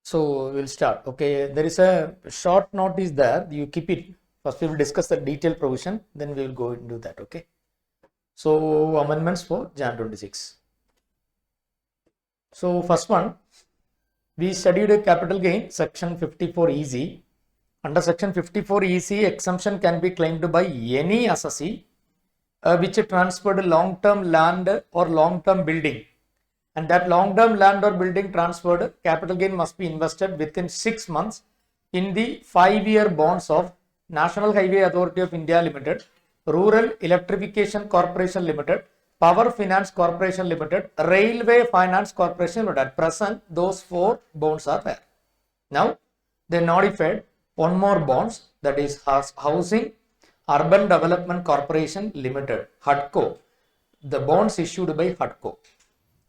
So we'll start. Okay, there is a short note is there. You keep it. First we will discuss the detailed provision, then we will go into that. Okay. So amendments for Jan 26. So first one, we studied a capital gain section 54 easy. Under section 54 EC, exemption can be claimed by any assessee which transferred long-term land or long-term building. And that long-term land or building transferred, capital gain must be invested within 6 months in the 5-year bonds of National Highway Authority of India Limited, Rural Electrification Corporation Limited, Power Finance Corporation Limited, Railway Finance Corporation Limited. At present, those 4 bonds are there. Now, they notified one more bonds, that is Housing Urban Development Corporation Limited, HUDCO. The bonds issued by HUDCO.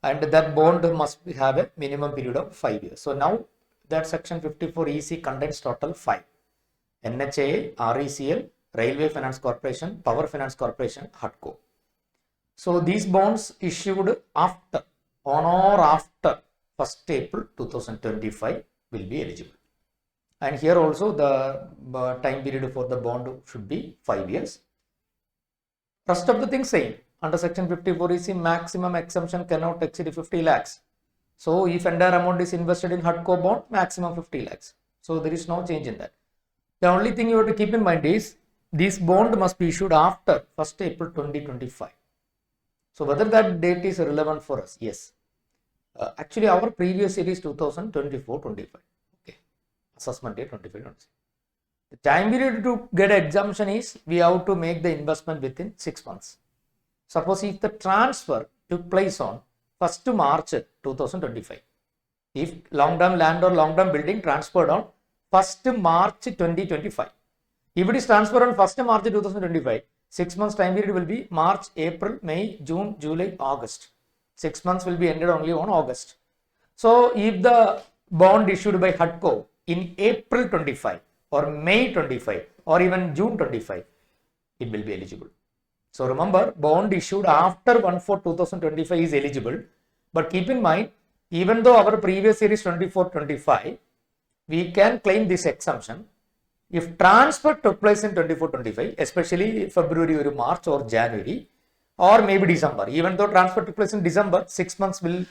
And that bond must have a minimum period of 5 years. So now that section 54 EC contains total 5. NHA, RECL, Railway Finance Corporation, Power Finance Corporation, HUDCO. So these bonds issued after, on or after 1st April 2025 will be eligible. And here also the time period for the bond should be 5 years. Rest of the things same. Under section 54 EC, maximum exemption cannot exceed 50 lakhs. So if entire amount is invested in HUDCO bond, maximum 50 lakhs. So there is no change in that. The only thing you have to keep in mind is this bond must be issued after 1st April 2025. So whether that date is relevant for us? Yes. Actually, our previous year is 2024-25. Okay. Assessment date 25-26. The time period to get exemption is we have to make the investment within 6 months. Suppose if the transfer took place on 1st March 2025, if long-term land or long-term building transferred on 1st March 2025, if it is transferred on 1st March 2025, 6 months time period will be March, April, May, June, July, August. 6 months will be ended only on August. So if the bond issued by HUDCO in April 25 or May 25 or even June 25, it will be eligible. So remember, bond issued after 1/4/2025 is eligible, but keep in mind, even though our previous year is 24-25, we can claim this exemption if transfer took place in 24-25, especially February or March or January or maybe December. Even though transfer took place in December, 6 months will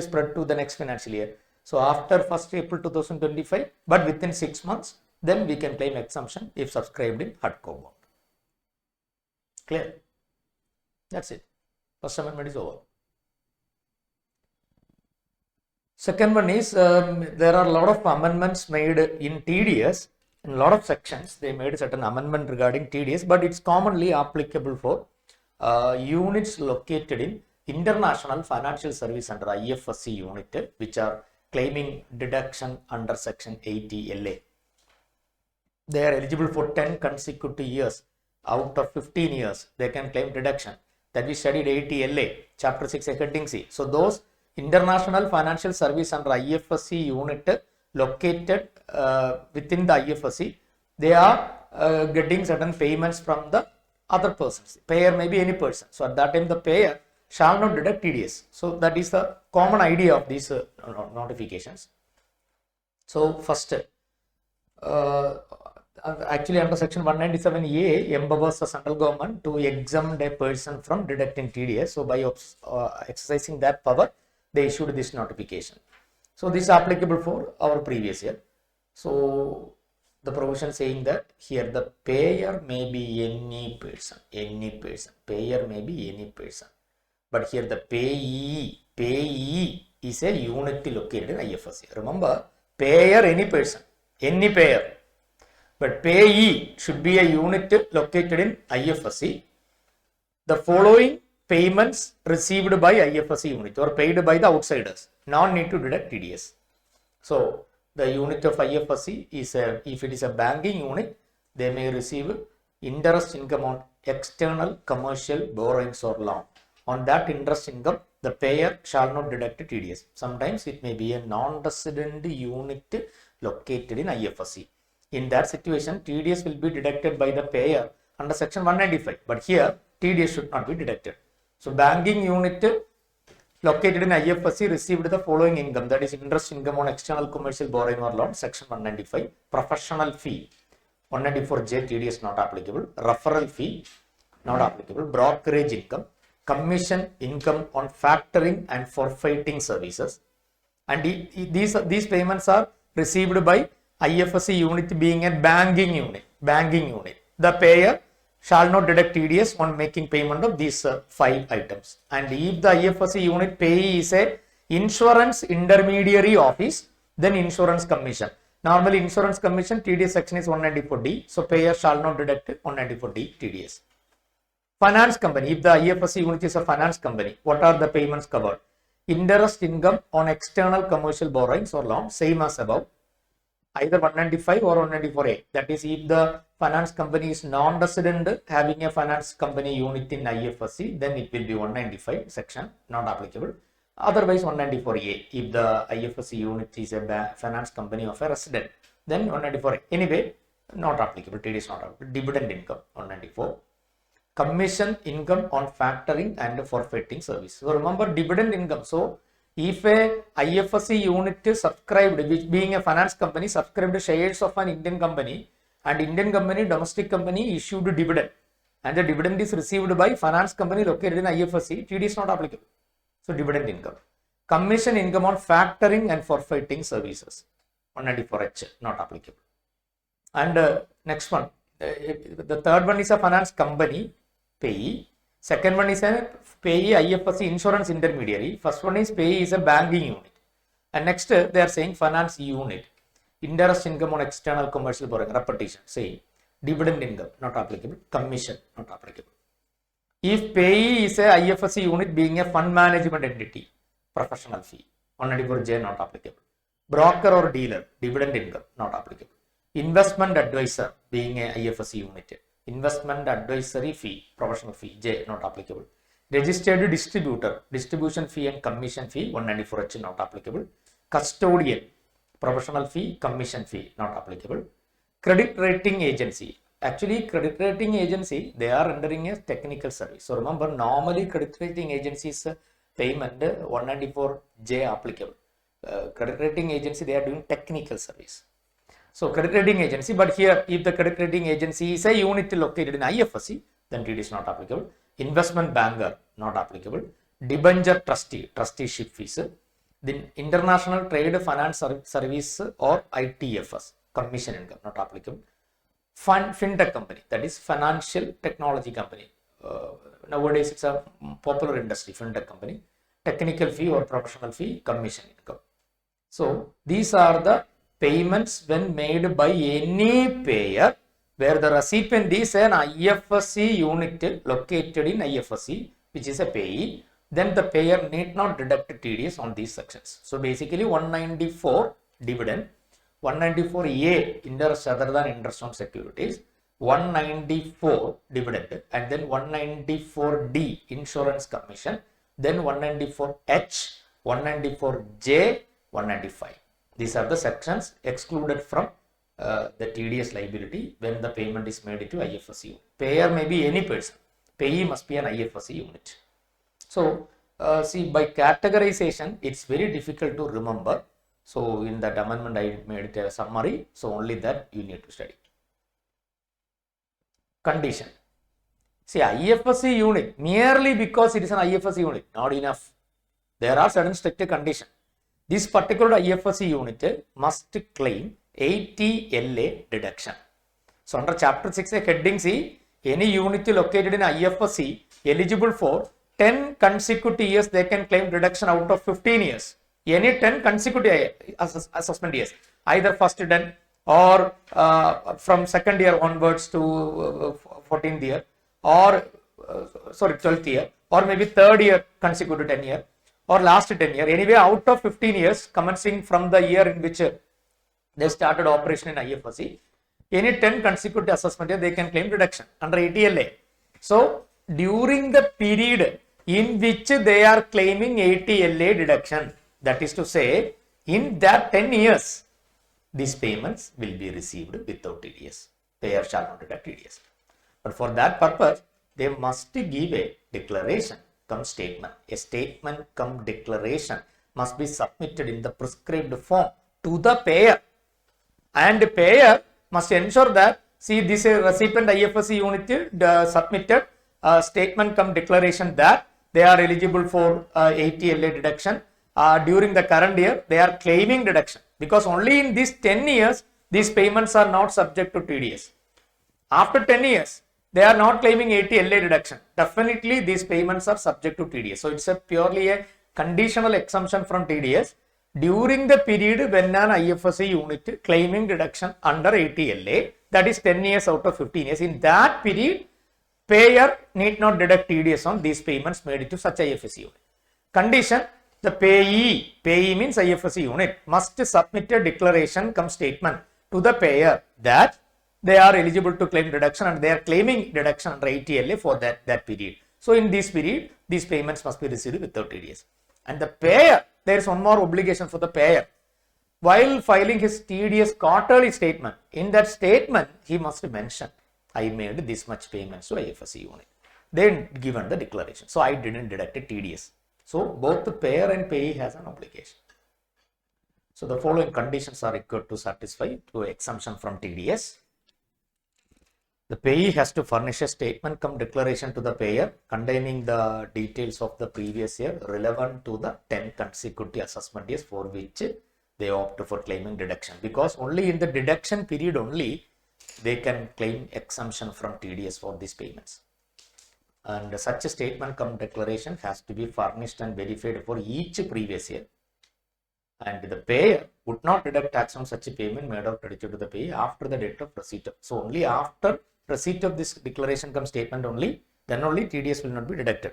spread to the next financial year. So after 1st April 2025, but within 6 months, then we can claim exemption if subscribed in HUDCO bond. Clear? That's it. First amendment is over. Second one is there are a lot of amendments made in TDS. In a lot of sections, they made certain amendment regarding TDS, but it's commonly applicable for units located in International Financial Service under IFSC unit, which are claiming deduction under section 80 LA. They are eligible for 10 consecutive years. Out of 15 years, they can claim deduction. That we studied 80 LA, chapter 6, heading C. So those International Financial Service under IFSC unit located within the IFSC, they are getting certain payments from the other persons. Payer may be any person. So at that time, the payer shall not deduct TDS. So that is the common idea of these notifications. So first, actually under section 197A empowers the central government to exempt a person from deducting TDS. So by exercising that power, they issued this notification. So this is applicable for our previous year. So the provision saying that here the payer may be any person, payer may be any person. But here the payee is a unit located in IFSC. Remember, payer any person, any payer. But payee should be a unit located in IFSC. The following payments received by IFSC unit or paid by the outsiders, none need to deduct TDS. So the unit of IFSC is if it is a banking unit, they may receive interest income on external commercial borrowings or loan. On that interest income, the payer shall not deduct TDS. Sometimes it may be a non-resident unit located in IFSC. In that situation, TDS will be deducted by the payer under section 195. But here, TDS should not be deducted. So banking unit located in IFSC received the following income, that is interest income on external commercial borrowing or loan, section 195, professional fee, 194J TDS not applicable, referral fee not applicable, brokerage income, commission income on factoring and forfeiting services, and these payments are received by IFSC unit being a banking unit. The payer shall not deduct TDS on making payment of these 5 items. And if the IFSC unit payee is a insurance intermediary office, then insurance commission. Normally insurance commission TDS section is 194D, so payer shall not deduct 194D TDS. Finance company, if the IFSC unit is a finance company, what are the payments covered? Interest income on external commercial borrowings or loans, same as above, either 195 or 194A. That is, if the finance company is non-resident having a finance company unit in IFSC, then it will be 195 section, not applicable. Otherwise 194A. If the IFSC unit is a finance company of a resident, then 194A. Anyway, not applicable. It is not applicable. Dividend income 194. Commission income on factoring and forfeiting service. So remember dividend income. So if a IFSC unit is subscribed, which being a finance company, subscribed shares of an Indian company, and Indian company, domestic company issued dividend, and the dividend is received by finance company located in IFSC, TD is not applicable. So dividend income. Commission income on factoring and forfeiting services, 194H, not applicable. And next one, the third one is a finance company payee. Second one is a payee IFSC insurance intermediary. First one is payee is a banking unit. And next they are saying finance unit. Interest income on external commercial borrowing, repetition, say dividend income, not applicable. Commission, not applicable. If payee is a IFSC unit being a fund management entity, professional fee, 194J, not applicable. Broker or dealer, dividend income, not applicable. Investment advisor being a IFSC unit, investment advisory fee, professional fee, J, not applicable. Registered distributor, distribution fee and commission fee, 194H, not applicable. Custodian, professional fee, commission fee, not applicable. Credit rating agency, actually credit rating agency, they are rendering a technical service. So remember, normally credit rating agencies payment 194J applicable. Credit rating agency, they are doing technical service. So credit rating agency, but here if the credit rating agency is a unit located in IFSC, then it is not applicable. Investment banker, not applicable. Debenture trustee, trusteeship fees. Then international trade finance service or ITFS, commission income, not applicable. Fintech company, that is financial technology company. Nowadays it's a popular industry, fintech company. Technical fee or professional fee, commission income. So these are the payments when made by any payer where the recipient is an IFSC unit located in IFSC, which is a payee, then the payer need not deduct TDS on these sections. So basically 194 dividend, 194A interest other than interest on securities, 194 dividend, and then 194D insurance commission, then 194H, 194J, 195. These are the sections excluded from the TDS liability when the payment is made to IFSC unit. Payer may be any person. Payee must be an IFSC unit. So, see, by categorization, it's very difficult to remember. So, in that amendment, I made it a summary. So, only that you need to study. Condition. See, IFSC unit, merely because it is an IFSC unit, not enough. There are certain strict conditions. This particular IFSC unit must claim 80 LA deduction. So under chapter 6 heading C, any unit located in IFSC eligible for 10 consecutive years, they can claim deduction out of 15 years. Any 10 consecutive assessment years, either first 10 or from second year onwards to 14th year, or 12th year, or maybe third year consecutive 10 year, or last 10 year. Anyway, out of 15 years commencing from the year in which they started operation in IFSC, any 10 consecutive assessment year, they can claim deduction under 80 LA. So during the period in which they are claiming 80 LA deduction, that is to say, in that 10 years, these payments will be received without TDS. Payer shall not deduct TDS. But for that purpose, they must give a declaration cum statement. A statement cum declaration must be submitted in the prescribed form to the payer, and the payer must ensure that, see, this recipient IFSC unit submitted a statement cum declaration that they are eligible for 80 LA deduction. During the current year, they are claiming deduction, because only in these 10 years, these payments are not subject to TDS. After 10 years, they are not claiming 80 LA deduction. Definitely, these payments are subject to TDS. So, it's purely a conditional exemption from TDS during the period when an IFSC unit claiming deduction under 80 LA, that is 10 years out of 15 years. In that period, payer need not deduct TDS on these payments made to such IFSC unit. Condition: the payee means IFSC unit, must submit a declaration cum statement to the payer that they are eligible to claim deduction and they are claiming deduction under 80 LA for that period. So, in this period, these payments must be received without TDS. And the payer, there is one more obligation for the payer. While filing his TDS quarterly statement, in that statement, he must mention, I made this much payments to IFSC unit. Then given the declaration. So, I didn't deduct a TDS. So, both the payer and payee has an obligation. So, the following conditions are required to satisfy to exemption from TDS. The payee has to furnish a statement cum declaration to the payer containing the details of the previous year relevant to the 10 consecutive assessment years for which they opt for claiming deduction, because only in the deduction period only they can claim exemption from TDS for these payments. And such a statement cum declaration has to be furnished and verified for each previous year. And the payer would not deduct tax on such a payment made or credited to the payee after the date of receipt. So, only after receipt of this declaration cum statement only, then only TDS will not be deducted.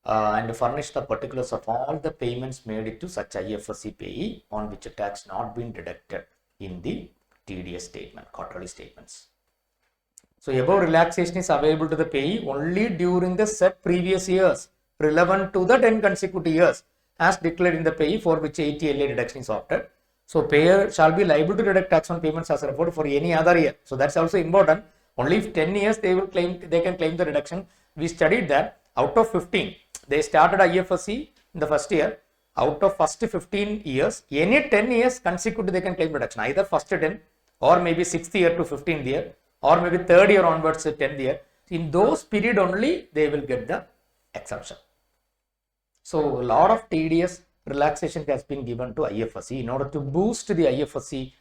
And furnish the particulars of all the payments made to such IFSC payee on which a tax not been deducted in the TDS statement, quarterly statements. So, above relaxation is available to the payee only during the said previous years relevant to the 10 consecutive years as declared in the payee for which 80 LA deduction is opted. So, payer shall be liable to deduct tax on payments as reported for any other year. So, that's also important. Only if 10 years they can claim the deduction. We studied that out of 15, they started IFSC in the first year. Out of first 15 years, any 10 years consecutive they can claim deduction, either first 10 or maybe 6th year to 15th year, or maybe 3rd year onwards to 10th year. In those period only they will get the exemption. So, a lot of TDS relaxation has been given to IFSC in order to boost the IFSC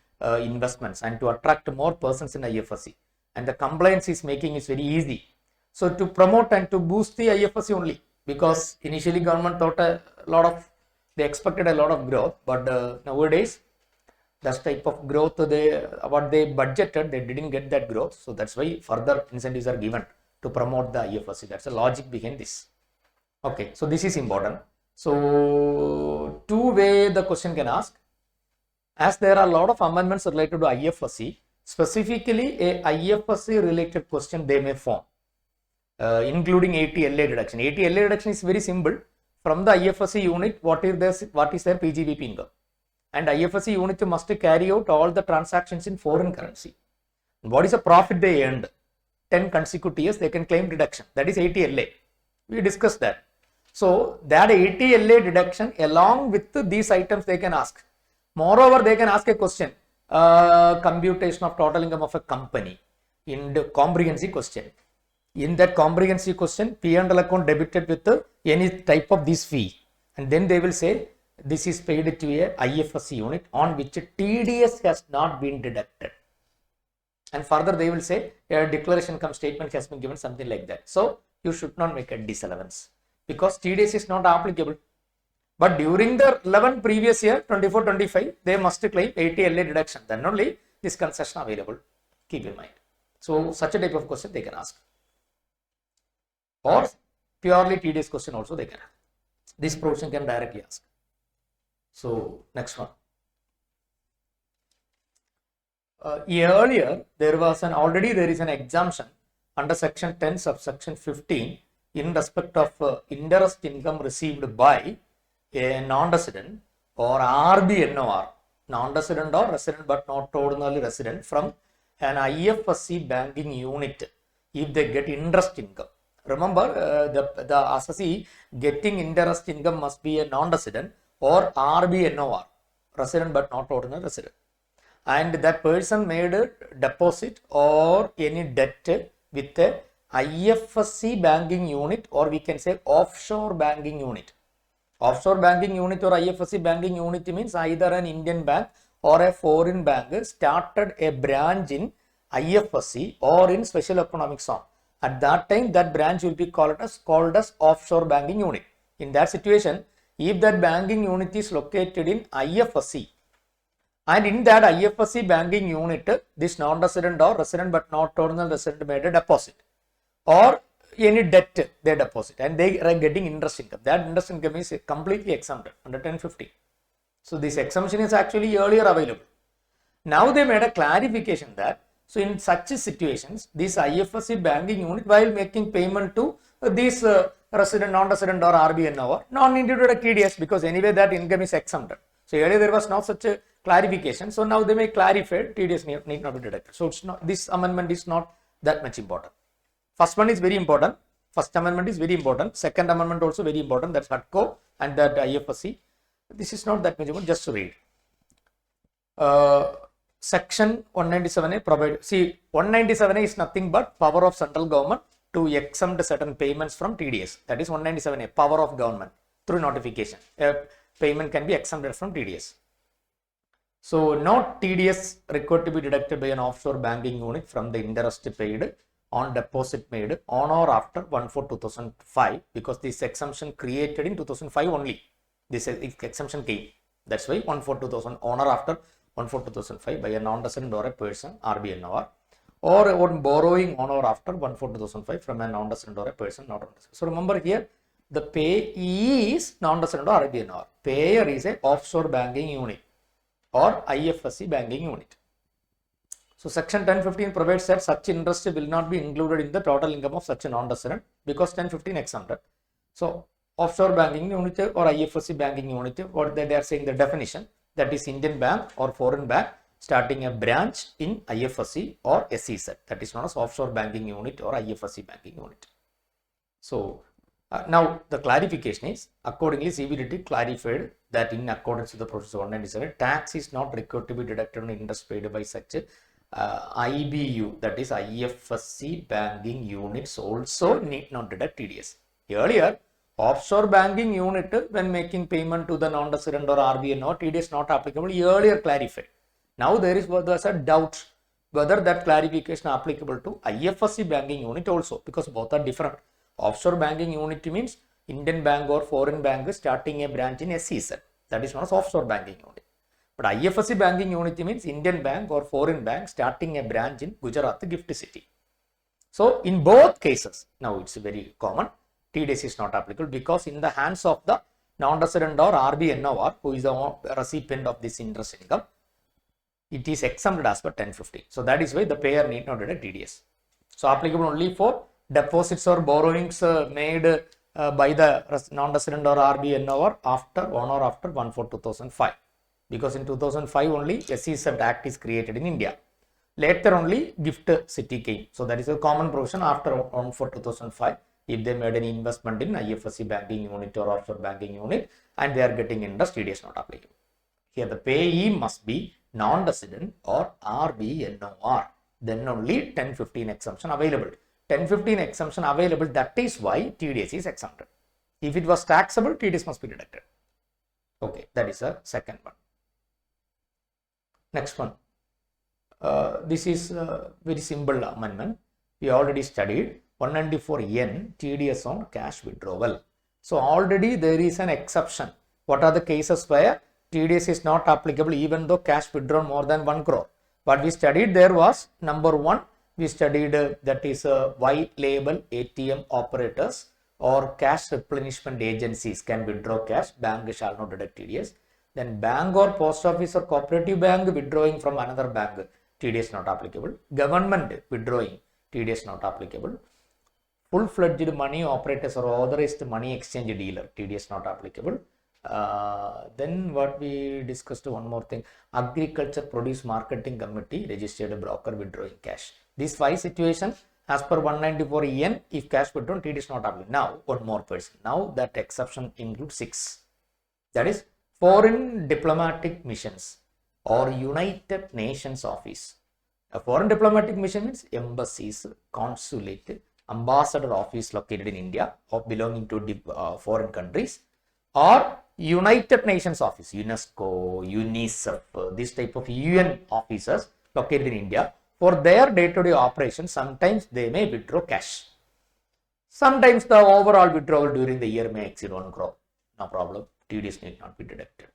investments and to attract more persons in IFSC. And the compliance is making is very easy. So, to promote and to boost the IFSC only, because initially government thought they expected a lot of growth, but nowadays that type of growth what they budgeted, they didn't get that growth. So, that's why further incentives are given to promote the IFSC. That's the logic behind this. Okay, so this is important. So, two ways the question can ask. As there are a lot of amendments related to IFSC, specifically a IFSC related question they may form, including 80 LA deduction. 80 LA deduction is very simple. From the IFSC unit, what is their PGBP income? And IFSC unit must carry out all the transactions in foreign currency. What is the profit they earned? 10 consecutive years they can claim deduction. That is 80 LA. We discussed that. So, that 80 LA deduction along with these items they can ask. Moreover, they can ask a question, computation of total income of a company in the comprehensive question. In that comprehensive question, P&L account debited with any type of this fee, and then they will say this is paid to a IFSC unit on which TDS has not been deducted. And further they will say a declaration cum statement has been given, something like that. So, you should not make a disallowance because TDS is not applicable. But during the 11 previous year, 24-25, they must claim 80 LA deduction. Then only this concession available. Keep in mind. So, such a type of question they can ask. Or purely TDS question also they can ask. This provision can directly ask. So, next one. Earlier, there is an exemption under section 10 subsection 15 in respect of interest income received by a non-resident or RBNOR, non-resident or resident but not ordinarily resident from an IFSC banking unit if they get interest income. Remember, the assessee getting interest income must be a non-resident or RBNOR, resident but not ordinary resident. And that person made a deposit or any debt with a IFSC banking unit, or we can say offshore banking unit. Offshore banking unit or IFSC banking unit means either an Indian bank or a foreign bank started a branch in IFSC or in special economic zone. At that time, that branch will be called as offshore banking unit. In that situation, if that banking unit is located in IFSC, and in that IFSC banking unit, this non-resident or resident but not ordinary resident made a deposit, or any debt they deposit, and they are getting interest income. That interest income is completely exempted under 1050. So this exemption is actually earlier available. Now they made a clarification that, so in such situations, this IFSC banking unit, while making payment to these resident, non-resident or RBNOR, non-need to deduct TDS, because anyway that income is exempted. So earlier there was not such a clarification. So now they may clarify TDS need not be deducted. So it's not, this amendment is not that much important. First one is very important. First amendment is very important. Second amendment also very important. That's HUDCO and that IFSC. This is not that much important. Just to read. Section 197A provide. See, 197A is nothing but power of central government to exempt certain payments from TDS. That is 197A, power of government through notification. A payment can be exempted from TDS. So, not TDS required to be deducted by an offshore banking unit from the interest paid on deposit made on or after 1/4/2005, because this exemption created in 2005 only. This exemption came. That's why 1/4/2000 on or after 1/4/2005 by a non-resident or a person, RBNOR, or on borrowing on or after 1/4/2005 from a non-resident or a person not resident. So remember here, the payee is non-resident or RBNOR. Payer is a offshore banking unit or IFSC banking unit. So section 1015 provides that such interest will not be included in the total income of such a non-resident, because 1015 exempted. So offshore banking unit or IFSC banking unit, what they are saying, the definition, that is Indian bank or foreign bank starting a branch in IFSC or SEZ, that is known as offshore banking unit or IFSC banking unit. So now the clarification is, accordingly CBDT clarified that in accordance with the procedure 197, tax is not required to be deducted on interest paid by such IBU, that is IFSC banking units, also need not deduct TDS. Earlier, offshore banking unit, when making payment to the non-resident or RBNOR, TDS not applicable, earlier clarified. Now there is a doubt whether that clarification applicable to IFSC banking unit also, because both are different. Offshore banking unit means Indian bank or foreign bank starting a branch in SEZ, that is known as offshore banking unit. But IFSC banking unit means Indian bank or foreign bank starting a branch in Gujarat, Gift City. So in both cases, now it's very common, TDS is not applicable, because in the hands of the non-resident or RBNOR, who is the recipient of this interest income, it is exempted as per 1050. So that is why the payer need not deduct TDS. So applicable only for deposits or borrowings made by the non-resident or RBNOR on or after 1/4/2005. Because in 2005 only SEZ Act is created in India. Later only Gift City came. So that is a common provision after 1/4/2005. If they made any investment in IFSC banking unit or offshore banking unit and they are getting interest, TDS not applicable. Here the payee must be non-resident or RBNOR. Then only 1015 exemption available. 1015 exemption available, that is why TDS is exempted. If it was taxable, TDS must be deducted. Okay, that is the second one. Next one. This is a very simple amendment. We already studied 194N, TDS on cash withdrawal. So already there is an exception. What are the cases where TDS is not applicable even though cash withdrawn more than 1 crore? What we studied there was, number one, we studied that is white label ATM operators or cash replenishment agencies can withdraw cash, bank shall not deduct TDS. Then bank or post office or cooperative bank withdrawing from another bank, TDS not applicable. Government withdrawing, TDS not applicable. Full-fledged money operators or authorized money exchange dealer, TDS not applicable. Then what we discussed, one more thing, agriculture produce marketing committee registered broker withdrawing cash. These 5 situations As per 194 EN, if cash withdrawn, TDS not applicable. Now, one more person. Now that exception includes 6. That is foreign diplomatic missions or United Nations office. A foreign diplomatic mission means embassies, consulate, ambassador office located in India or belonging to foreign countries, or United Nations office, UNESCO, UNICEF, this type of UN officers located in India. For their day-to-day operations, sometimes they may withdraw cash. Sometimes the overall withdrawal during the year may exceed 1 crore. No problem. TDS need not be deducted.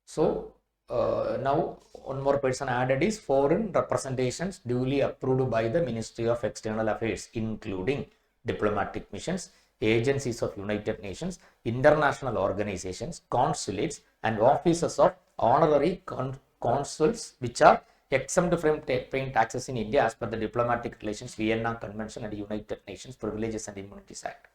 So, now one more person added is foreign representations duly approved by the Ministry of External Affairs, including diplomatic missions, agencies of United Nations, international organizations, consulates, and offices of honorary consuls, which are exempt from paying taxes in India as per the Diplomatic Relations Vienna Convention and United Nations Privileges and Immunities Act.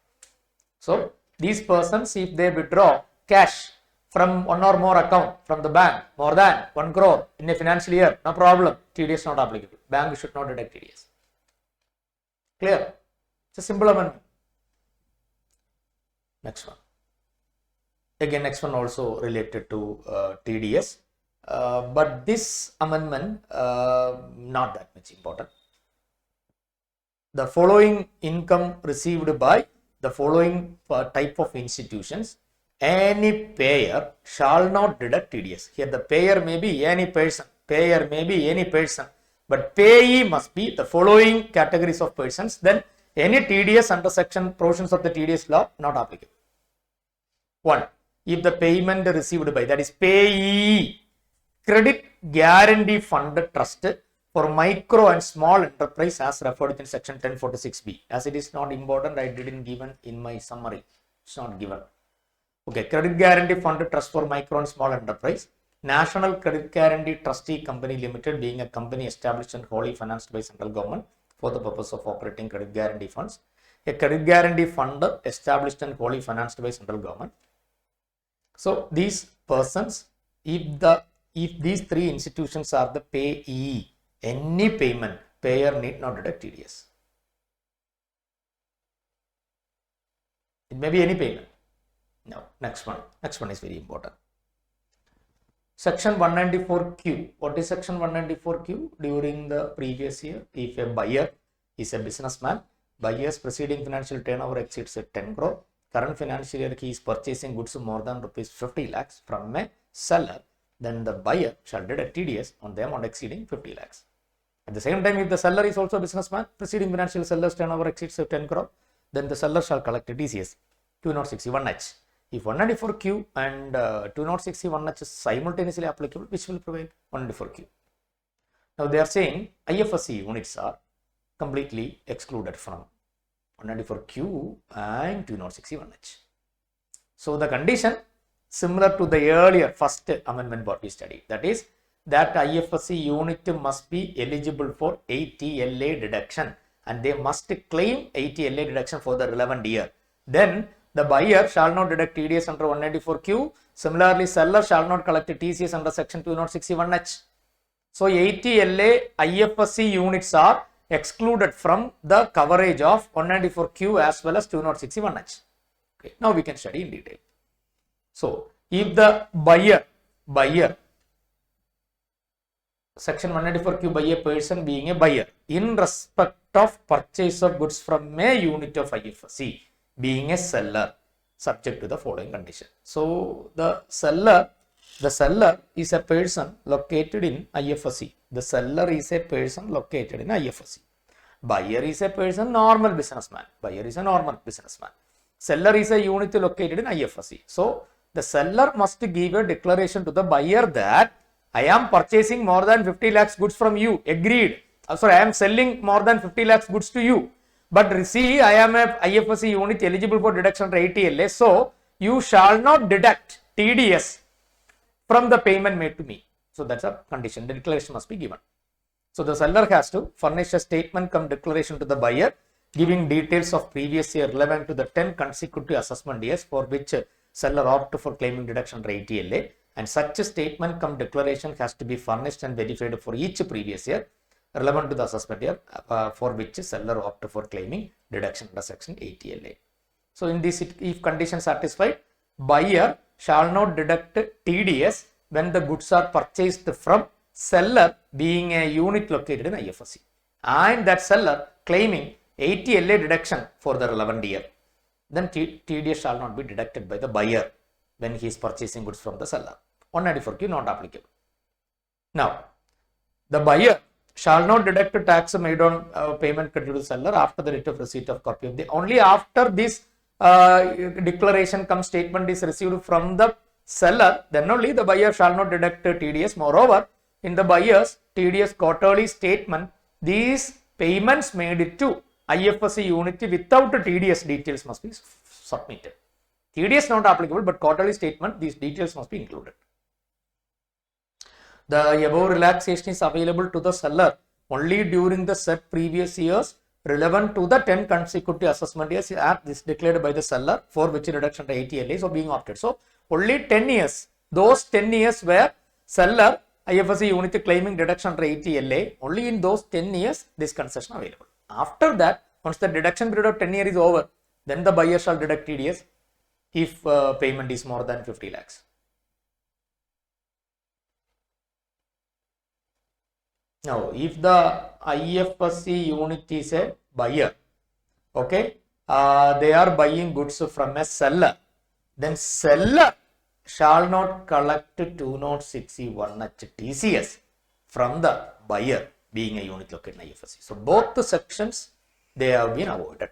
So, these persons, if they withdraw cash from one or more account from the bank more than 1 crore in a financial year, no problem, TDS not applicable. Bank should not deduct TDS. Clear? It's a simple amendment. Next one. Again, next one also related to TDS. But this amendment not that much important. The following income received by the following type of institutions, any payer shall not deduct TDS. Here the payer may be any person, but payee must be the following categories of persons. Then any TDS under section provisions of the TDS law not applicable. 1. If the payment received by, that is payee, Credit Guarantee Fund Trust for micro and small enterprise as referred in section 1046B. As it is not important, I didn't given in my summary. It's not given. Okay, Credit Guarantee Fund Trust for micro and small enterprise. National Credit Guarantee Trustee Company Limited, being a company established and wholly financed by central government for the purpose of operating credit guarantee funds. A credit guarantee fund established and wholly financed by central government. So these persons, if these three institutions are the payee, any payment, payer need not deduct TDS. It may be any payment. Now, next one. Next one is very important. Section 194Q. What is section 194Q? During the previous year, if a buyer is a businessman, buyer's preceding financial turnover exceeds 10 crore. Current financial year he is purchasing goods more than rupees 50 lakhs from a seller, then the buyer shall deduct TDS on the amount exceeding 50 lakhs. At the same time, if the seller is also a businessman, preceding financial seller's turnover exceeds 10 crore, then the seller shall collect a TCS 2061H. If 194Q and 2061H is simultaneously applicable, which will prevail? 194Q. Now they are saying IFSC units are completely excluded from 194Q and 2061H. So the condition similar to the earlier first amendment what we studied, that is that IFSC unit must be eligible for 80LA deduction and they must claim 80LA deduction for the relevant year. Then the buyer shall not deduct TDS under 194Q. Similarly, seller shall not collect TCS under section 2061H. So 80LA IFSC units are excluded from the coverage of 194Q as well as 2061H. Okay, now we can study in detail. So if the buyer section 194Q by a person being a buyer in respect of purchase of goods from a unit of IFSC being a seller subject to the following condition. So the seller is a person located in IFSC. The seller is a person located in IFSC. Buyer is a person, normal businessman. Buyer is a normal businessman. Seller is a unit located in IFSC. So the seller must give a declaration to the buyer that I am purchasing more than 50 lakhs goods from you. Agreed. Sorry, I am selling more than 50 lakhs goods to you. But see, I am a IFSC unit eligible for deduction under 80LA. So you shall not deduct TDS from the payment made to me. So that's a condition. The declaration must be given. So the seller has to furnish a statement cum declaration to the buyer giving details of previous year relevant to the 10 consecutive assessment years for which seller opted for claiming deduction under 80LA, and such a statement cum declaration has to be furnished and verified for each previous year. relevant to the assessment year for which seller opt for claiming deduction under section 80LA. So in this, if condition satisfied, buyer shall not deduct TDS when the goods are purchased from seller being a unit located in IFSC and that seller claiming 80LA deduction for the relevant year. Then TDS shall not be deducted by the buyer when he is purchasing goods from the seller. 194Q not applicable. Now, the buyer shall not deduct tax made on payment credited to the seller after the date of receipt of copy of the. Only after this declaration cum statement is received from the seller, then only the buyer shall not deduct TDS. Moreover, in the buyer's TDS quarterly statement, these payments made to IFSC unit without TDS details must be submitted. TDS not applicable, but quarterly statement, these details must be included. The above relaxation is available to the seller only during the said previous years relevant to the 10 consecutive assessment years as declared by the seller for which reduction under 80LA is being opted. So, only 10 years, those 10 years where seller IFSC unit claiming deduction under 80LA, only in those 10 years this concession available. After that, once the deduction period of 10 years is over, then the buyer shall deduct TDS if payment is more than 50 lakhs. Now, if the IFSC unit is a buyer, okay, they are buying goods from a seller, then seller shall not collect 206C1H TCS from the buyer being a unit located in IFSC. So, both the sections, they have been avoided.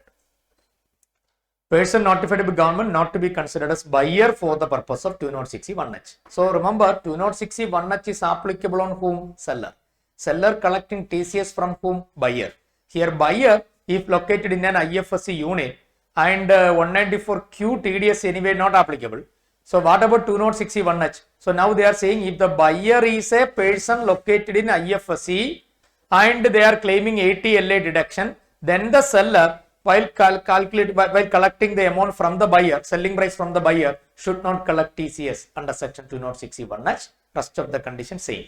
Person notified by government not to be considered as buyer for the purpose of 206C1H. So, remember 206C1H is applicable on whom? Seller. Seller collecting TCS from whom? Buyer. Here buyer, if located in an IFSC unit and 194Q TDS anyway not applicable. So what about 206C1H? So now they are saying if the buyer is a person located in IFSC and they are claiming 80LA deduction, then the seller while collecting the amount from the buyer, selling price from the buyer, should not collect TCS under section 206C1H. Rest of the condition same.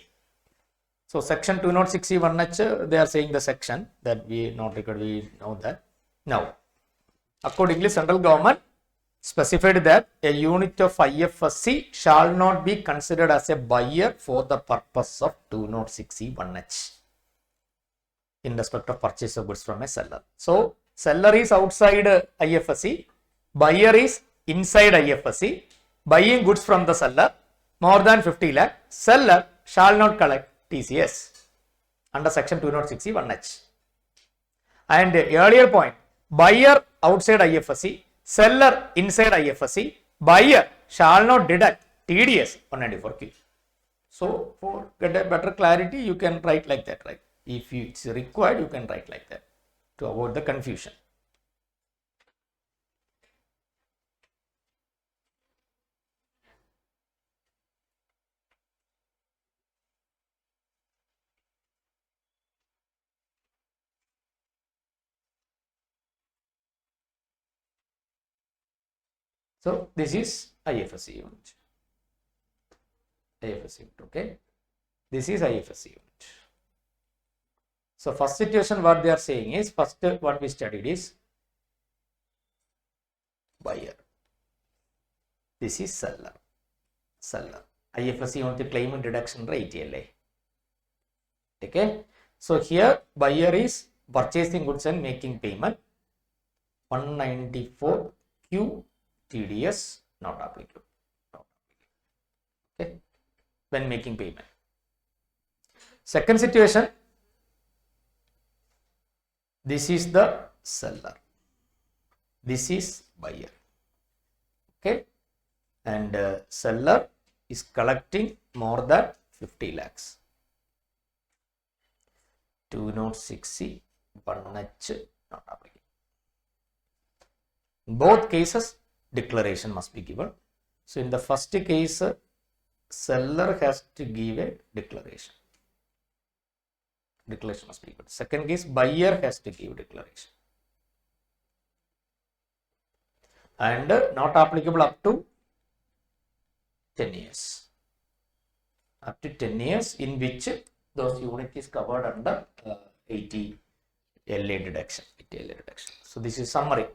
So section 206C1H, they are saying the section that we not required, we know that. Now, accordingly, central government specified that a unit of IFSC shall not be considered as a buyer for the purpose of 206C1H in respect of purchase of goods from a seller. So, seller is outside IFSC, buyer is inside IFSC, buying goods from the seller more than 50 lakh, seller shall not collect TCS under section 206C1H. And earlier point, buyer outside IFSC, seller inside IFSC, buyer shall not deduct TDS 194Q. So, for get a better clarity, you can write like that, right? If it's required, you can write like that to avoid the confusion. So, this is IFSC unit. IFSC unit, okay? This is IFSC unit. So, first situation what they are saying is, first what we studied is buyer. This is seller. Seller. IFSC unit claiming deduction rate LA. Okay? So, here buyer is purchasing goods and making payment. 194Q TDS not applicable. Okay, when making payment. Second situation, this is the seller, this is buyer. Okay, and seller is collecting more than 50 lakhs. 206C 1H not applicable. In both cases, declaration must be given. So, in the first case, seller has to give a declaration. Declaration must be given. Second case, buyer has to give declaration. And not applicable up to 10 years. Up to 10 years in which those unit is covered under 80 LA deduction. So this is summary.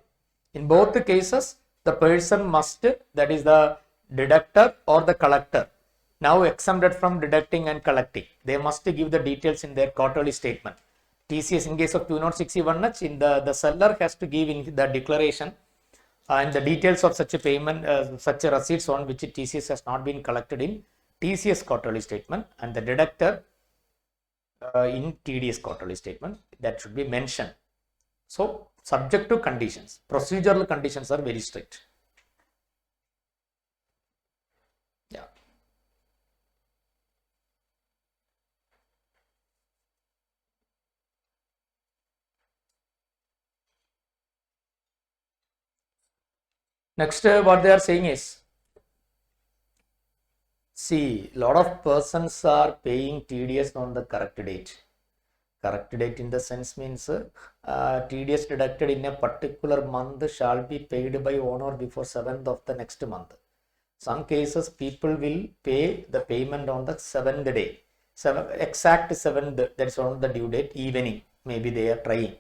In both the cases, the person must, that is the deductor or the collector, now exempted from deducting and collecting. They must give the details in their quarterly statement. TCS in case of 2061H, in the seller has to give in the declaration and the details of such a payment, such a receipts on which TCS has not been collected in TCS quarterly statement, and the deductor in TDS quarterly statement, that should be mentioned. So subject to conditions, procedural conditions are very strict. Yeah. Next, what they are saying is, see, lot of persons are paying TDS on the correct date. Correct date in the sense means TDS deducted in a particular month shall be paid by on or before 7th of the next month. Some cases people will pay the payment on the 7th day, exact 7th, that is on the due date, evening, maybe they are trying.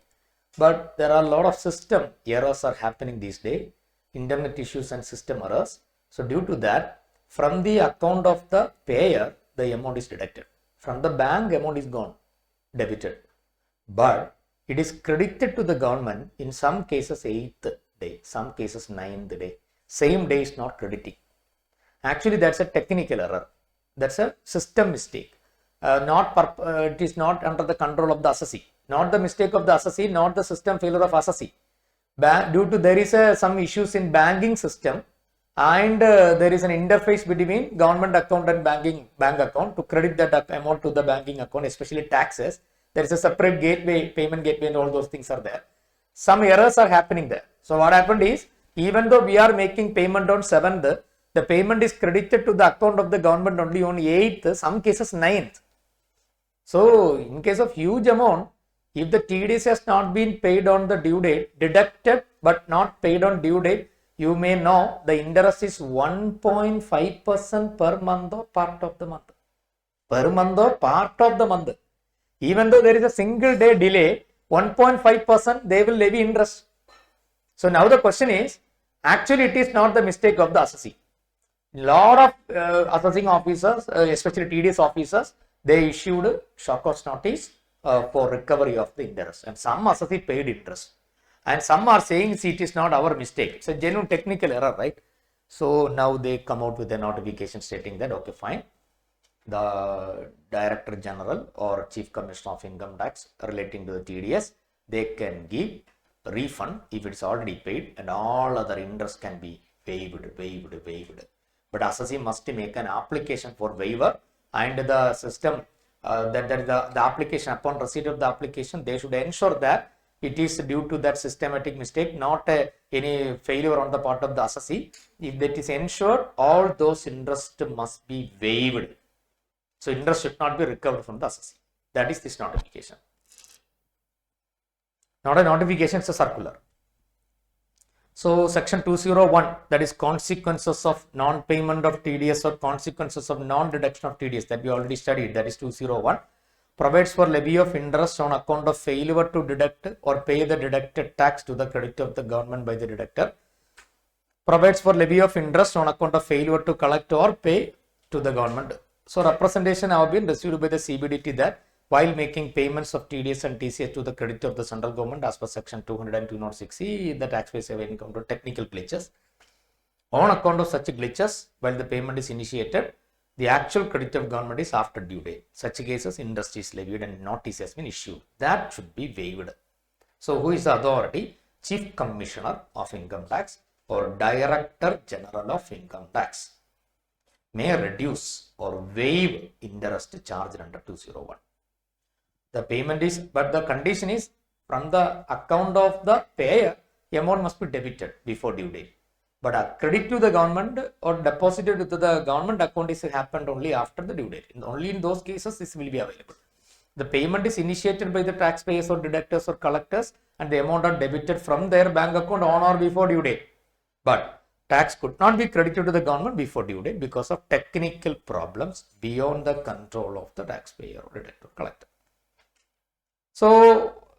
But there are a lot of system errors are happening these days, internet issues and system errors. So due to that, from the account of the payer, the amount is deducted. From the bank, amount is gone, debited. But it is credited to the government in some cases 8th day, some cases 9th day. Same day is not crediting. Actually, that's a technical error. That's a system mistake. It is not under the control of the assessee. Not the mistake of the assessee, not the system failure of assessee. Due to there is some issues in banking system, and there is an interface between government account and bank account to credit that amount to the banking account, especially taxes. There is a separate gateway, payment gateway, and all those things are there. Some errors are happening there. So what happened is, even though we are making payment on 7th, the payment is credited to the account of the government only on 8th, some cases 9th. So in case of huge amount, if the TDS has not been paid on the due date, deducted but not paid on due date, you may know the interest is 1.5% per month or part of the month. Per month or part of the month. Even though there is a single day delay, 1.5% they will levy interest. So now the question is, actually it is not the mistake of the assessee. Lot of assessing officers, especially TDS officers, they issued shock cause notice for recovery of the interest, and some assessee paid interest, and some are saying it is not our mistake. It's a genuine technical error, right? So now they come out with a notification stating that, okay, fine, the Director General or Chief Commissioner of Income Tax relating to the TDS, they can give refund if it's already paid, and all other interest can be waived. But assessee must make an application for waiver, and the system the application, upon receipt of the application, they should ensure that it is due to that systematic mistake, not any failure on the part of the assessee. If that is ensured, all those interest must be waived. So interest should not be recovered from the assessee. That is this notification. Not a notification, it's a circular. So section 201, that is consequences of non-payment of TDS or consequences of non-deduction of TDS, that we already studied, that is 201, provides for levy of interest on account of failure to deduct or pay the deducted tax to the credit of the government by the deductor. Provides for levy of interest on account of failure to collect or pay to the government. So representation have been received by the CBDT that while making payments of TDS and TCS to the credit of the central government as per section 200 and 206C, the taxpayers have encountered technical glitches. On account of such glitches, while the payment is initiated, the actual credit of government is after due date. Such cases, interest is levied and notice has been issued. That should be waived. So who is the authority? Chief Commissioner of Income Tax or Director General of Income Tax may reduce or waive interest charged under 201. The payment is, but the condition is from the account of the payer, the amount must be debited before due date. But a credit to the government or deposited to the government account is happened only after the due date. Only in those cases this will be available. The payment is initiated by the taxpayers or deductors or collectors, and the amount are debited from their bank account on or before due date. But tax could not be credited to the government before due date because of technical problems beyond the control of the taxpayer or deductor collector. So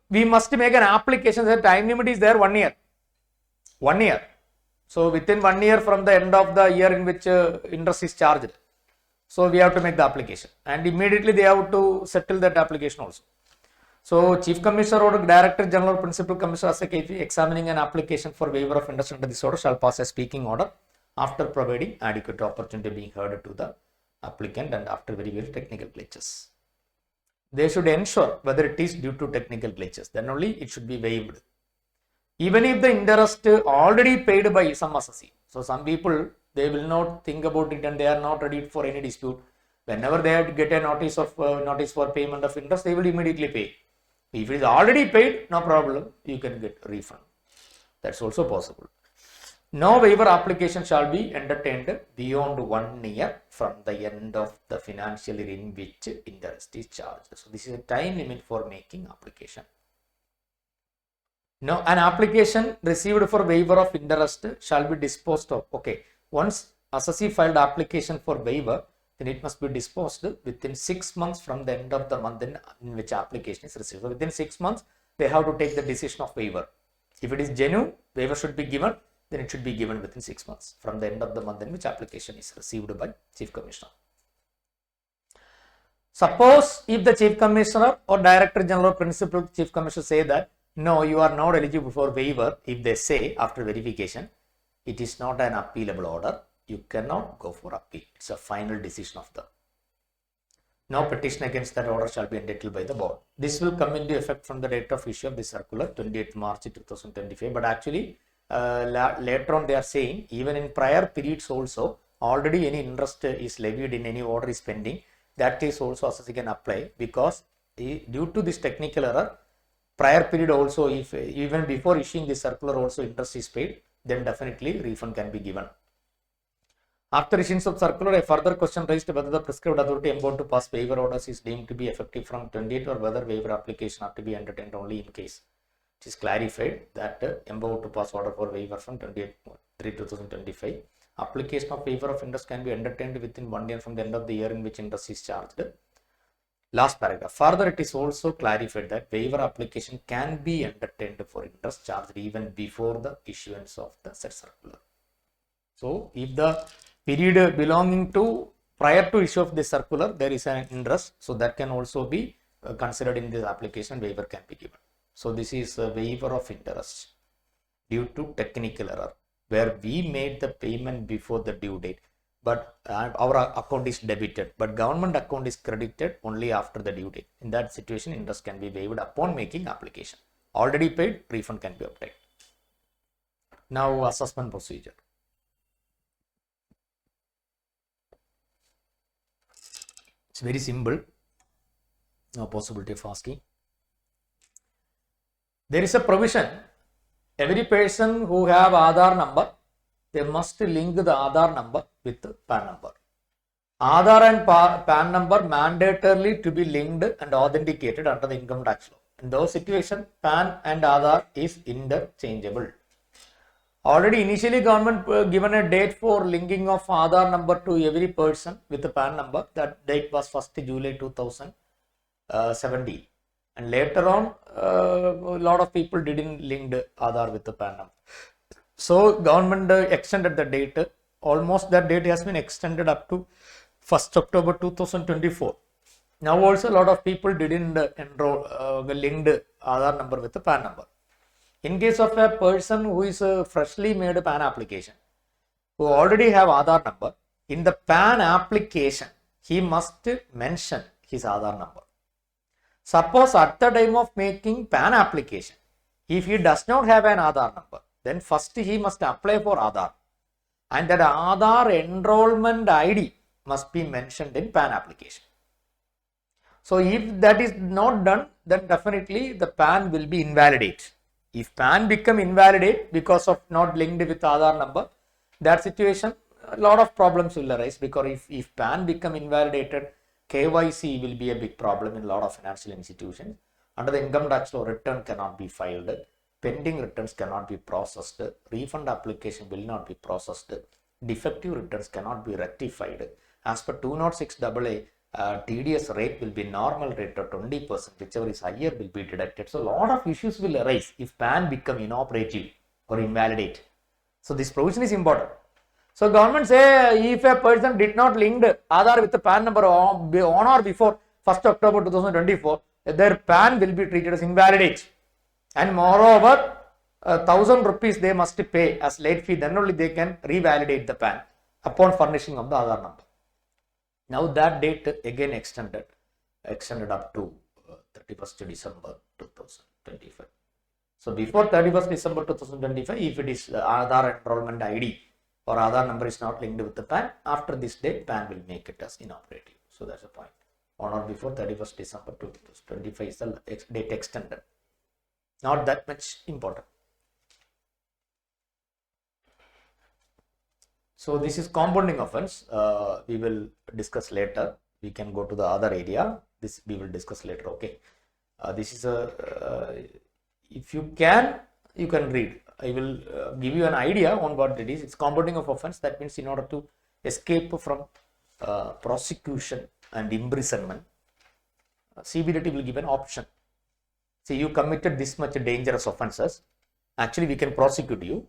we must make an application. The time limit is there 1 year. 1 year. So within 1 year from the end of the year in which interest is charged. So we have to make the application and immediately they have to settle that application also. So Chief Commissioner or Director General Principal Commissioner SKP examining an application for waiver of interest under this order shall pass a speaking order after providing adequate opportunity being heard to the applicant and after very technical glitches. They should ensure whether it is due to technical glitches, then only it should be waived. Even if the interest already paid by some assessee. So some people, they will not think about it and they are not ready for any dispute. Whenever they get a notice for payment of interest, they will immediately pay. If it is already paid, no problem, you can get refund. That's also possible. No waiver application shall be entertained beyond 1 year from the end of the financial year in which interest is charged. So this is a time limit for making application. Now, an application received for waiver of interest shall be disposed of. Okay, once assessee filed application for waiver, then it must be disposed within 6 months from the end of the month in which application is received. So within 6 months, they have to take the decision of waiver. If it is genuine, waiver should be given, then it should be given within 6 months from the end of the month in which application is received by Chief Commissioner. Suppose if the Chief Commissioner or Director General Principal Chief Commissioner say that, no, you are not eligible for waiver, if they say after verification, it is not an appealable order, you cannot go for appeal. It's a final decision of the. No petition against that order shall be entitled by the board. This will come into effect from the date of issue of this circular, 28th March 2025. But actually, later on they are saying, even in prior periods also, already any interest is levied in any order is pending, that is also assessee can apply, because due to this technical error, prior period also, if even before issuing this circular also interest is paid, then definitely refund can be given. After issuance of circular, a further question raised whether the prescribed authority empowered to pass waiver orders is deemed to be effective from 28 or whether waiver application are to be entertained only in case. It is clarified that empowered to pass order for waiver from 28/3/2025. Application of waiver of interest can be entertained within 1 year from the end of the year in which interest is charged. Last paragraph. Further, it is also clarified that waiver application can be entertained for interest charged even before the issuance of the said circular. So, if the period belonging to prior to issue of this circular, there is an interest, so that can also be considered in this application, waiver can be given. So, this is a waiver of interest due to technical error, where we made the payment before the due date, but our account is debited, but government account is credited only after the due date. In that situation, interest can be waived upon making application. Already paid, refund can be obtained. Now, assessment procedure. It's very simple. No possibility of asking. There is a provision. Every person who have Aadhaar number, they must link the Aadhaar number with the PAN number. Aadhaar and PAN number mandatorily to be linked and authenticated under the income tax law. In those situations, PAN and Aadhaar is interchangeable. Already initially government given a date for linking of Aadhaar number to every person with the PAN number. That date was 1st July 2017. And later on, a lot of people didn't link Aadhaar with the PAN number. So government extended the date. Almost that date has been extended up to 1st October 2024. Now also a lot of people didn't enroll linked Aadhaar number with the PAN number. In case of a person who is a freshly made a PAN application, who already have Aadhaar number, in the PAN application, he must mention his Aadhaar number. Suppose at the time of making PAN application, if he does not have an Aadhaar number, then first he must apply for Aadhaar. And that Aadhaar enrollment ID must be mentioned in PAN application. So if that is not done, then definitely the PAN will be invalidated. If PAN become invalidate because of not linked with Aadhaar number, that situation, a lot of problems will arise, because if PAN become invalidated, KYC will be a big problem in a lot of financial institutions. Under the income tax law, return cannot be filed. pending returns cannot be processed, refund application will not be processed, defective returns cannot be rectified. As per 206AA, TDS rate will be normal rate of 20%, whichever is higher will be deducted. So a lot of issues will arise if PAN become inoperative or invalidate. So this provision is important. So government say if a person did not link Aadhaar with the PAN number on or before 1st October 2024, their PAN will be treated as invalidate. And moreover, 1,000 rupees they must pay as late fee, then only they can revalidate the PAN upon furnishing of the Aadhaar number. Now that date again extended up to 31st December 2025. So before 31st December 2025, if it is Aadhaar enrollment ID or Aadhaar number is not linked with the PAN, after this date PAN will make it as inoperative. So that's the point. On or before 31st December 2025 is the date extended. Not that much important. So this is compounding offense. We will discuss later. We can go to the other area. This we will discuss later. Okay. This is a if you can read. I will give you an idea on what it is. It's compounding of offense. That means in order to escape from prosecution and imprisonment, CBDT will give an option. See, you committed this much dangerous offenses. Actually, we can prosecute you.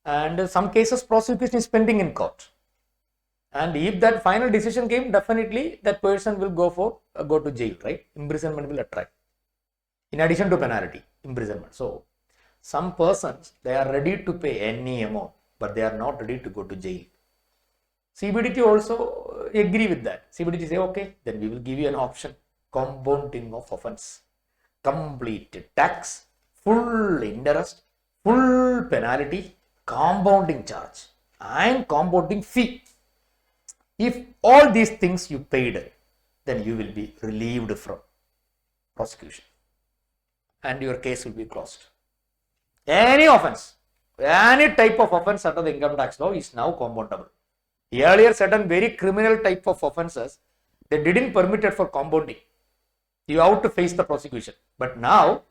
And some cases prosecution is pending in court. And if that final decision came, definitely that person will go to jail, right? Imprisonment will attract. In addition to penalty, imprisonment. So, some persons, they are ready to pay any amount, but they are not ready to go to jail. CBDT also agree with that. CBDT say, okay, then we will give you an option. Compounding of offense. Complete tax, full interest, full penalty, compounding charge and compounding fee. If all these things you paid, then you will be relieved from prosecution and your case will be closed. Any offense, any type of offense under the income tax law is now compoundable. Earlier, certain very criminal type of offenses, they didn't permit it for compounding. You have to face the prosecution. But now,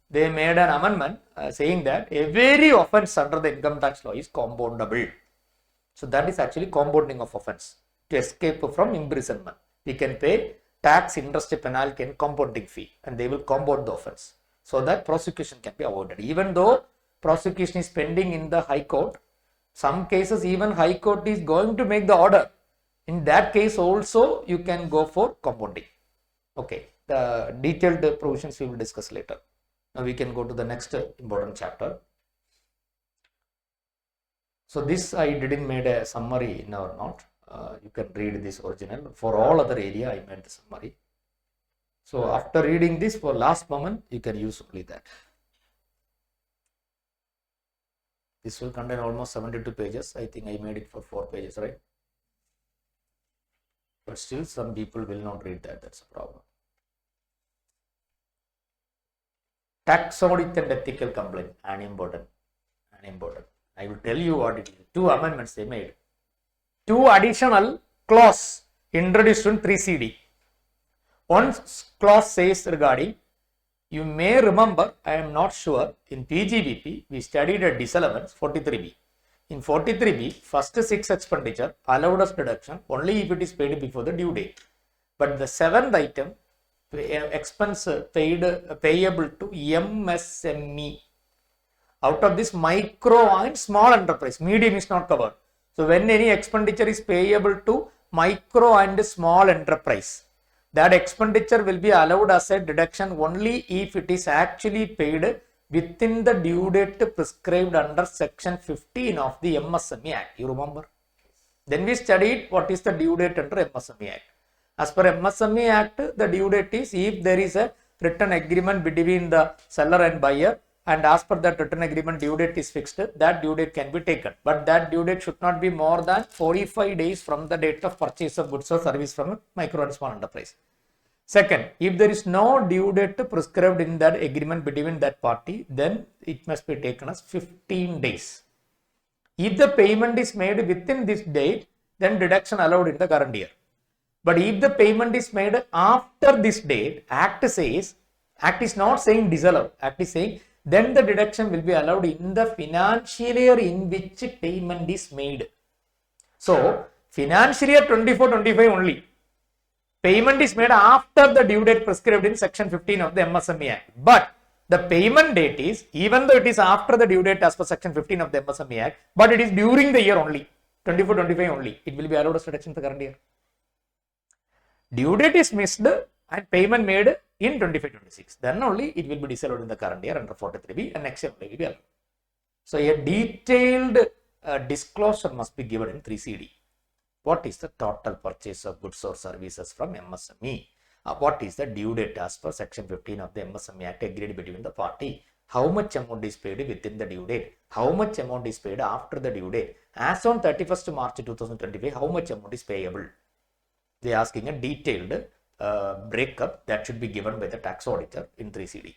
they made an amendment saying that every offense under the income tax law is compoundable. So that is actually compounding of offense to escape from imprisonment. We can pay tax, interest, penalty and compounding fee and they will compound the offense so that prosecution can be avoided. Even though prosecution is pending in the High Court, some cases even High Court is going to make the order. In that case also you can go for compounding. Okay, the detailed provisions we will discuss later. Now we can go to the next important chapter. So this I didn't made a summary in our note. You can read this original. For all other area I made the summary. So after reading this for last moment you can use only that. This will contain almost 72 pages. I think I made it for 4 pages, right? But still some people will not read that. That's a problem. Tax audit and ethical complaint, unimportant. I will tell you what it is. 2 amendments they made. 2 additional clause introduced in 3CD. One clause says regarding, you may remember, I am not sure, in PGBP we studied a disallowance 43B. In 43B, first 6 expenditure allowed us deduction only if it is paid before the due date. But the 7th item, expense payable to MSME. Out of this, micro and small enterprise, medium is not covered. So when any expenditure is payable to micro and small enterprise, that expenditure will be allowed as a deduction only if it is actually paid within the due date prescribed under section 15 of the MSME Act. You remember? Then we studied what is the due date under MSME Act. As per MSME Act, the due date is if there is a written agreement between the seller and buyer, and as per that written agreement due date is fixed, that due date can be taken. But that due date should not be more than 45 days from the date of purchase of goods or service from a micro and small enterprise. Second, if there is no due date prescribed in that agreement between that party, then it must be taken as 15 days. If the payment is made within this date, then deduction allowed in the current year. But if the payment is made after this date, Act is not saying disallow. Act is saying then the deduction will be allowed in the financial year in which payment is made. So, financial year 24-25 only. Payment is made after the due date prescribed in section 15 of the MSME Act. But the payment date is, even though it is after the due date as per section 15 of the MSME Act, but it is during the year only, 24-25 only. It will be allowed as deduction in the current year. Due date is missed and payment made in 25-26. Then only it will be disallowed in the current year under 43B and next year only will be allowed. So, a detailed disclosure must be given in 3CD. What is the total purchase of goods or services from MSME? What is the due date as per section 15 of the MSME Act agreed between the party? How much amount is paid within the due date? How much amount is paid after the due date? As on 31st March 2025, how much amount is payable? They are asking a detailed breakup that should be given by the tax auditor in 3CD.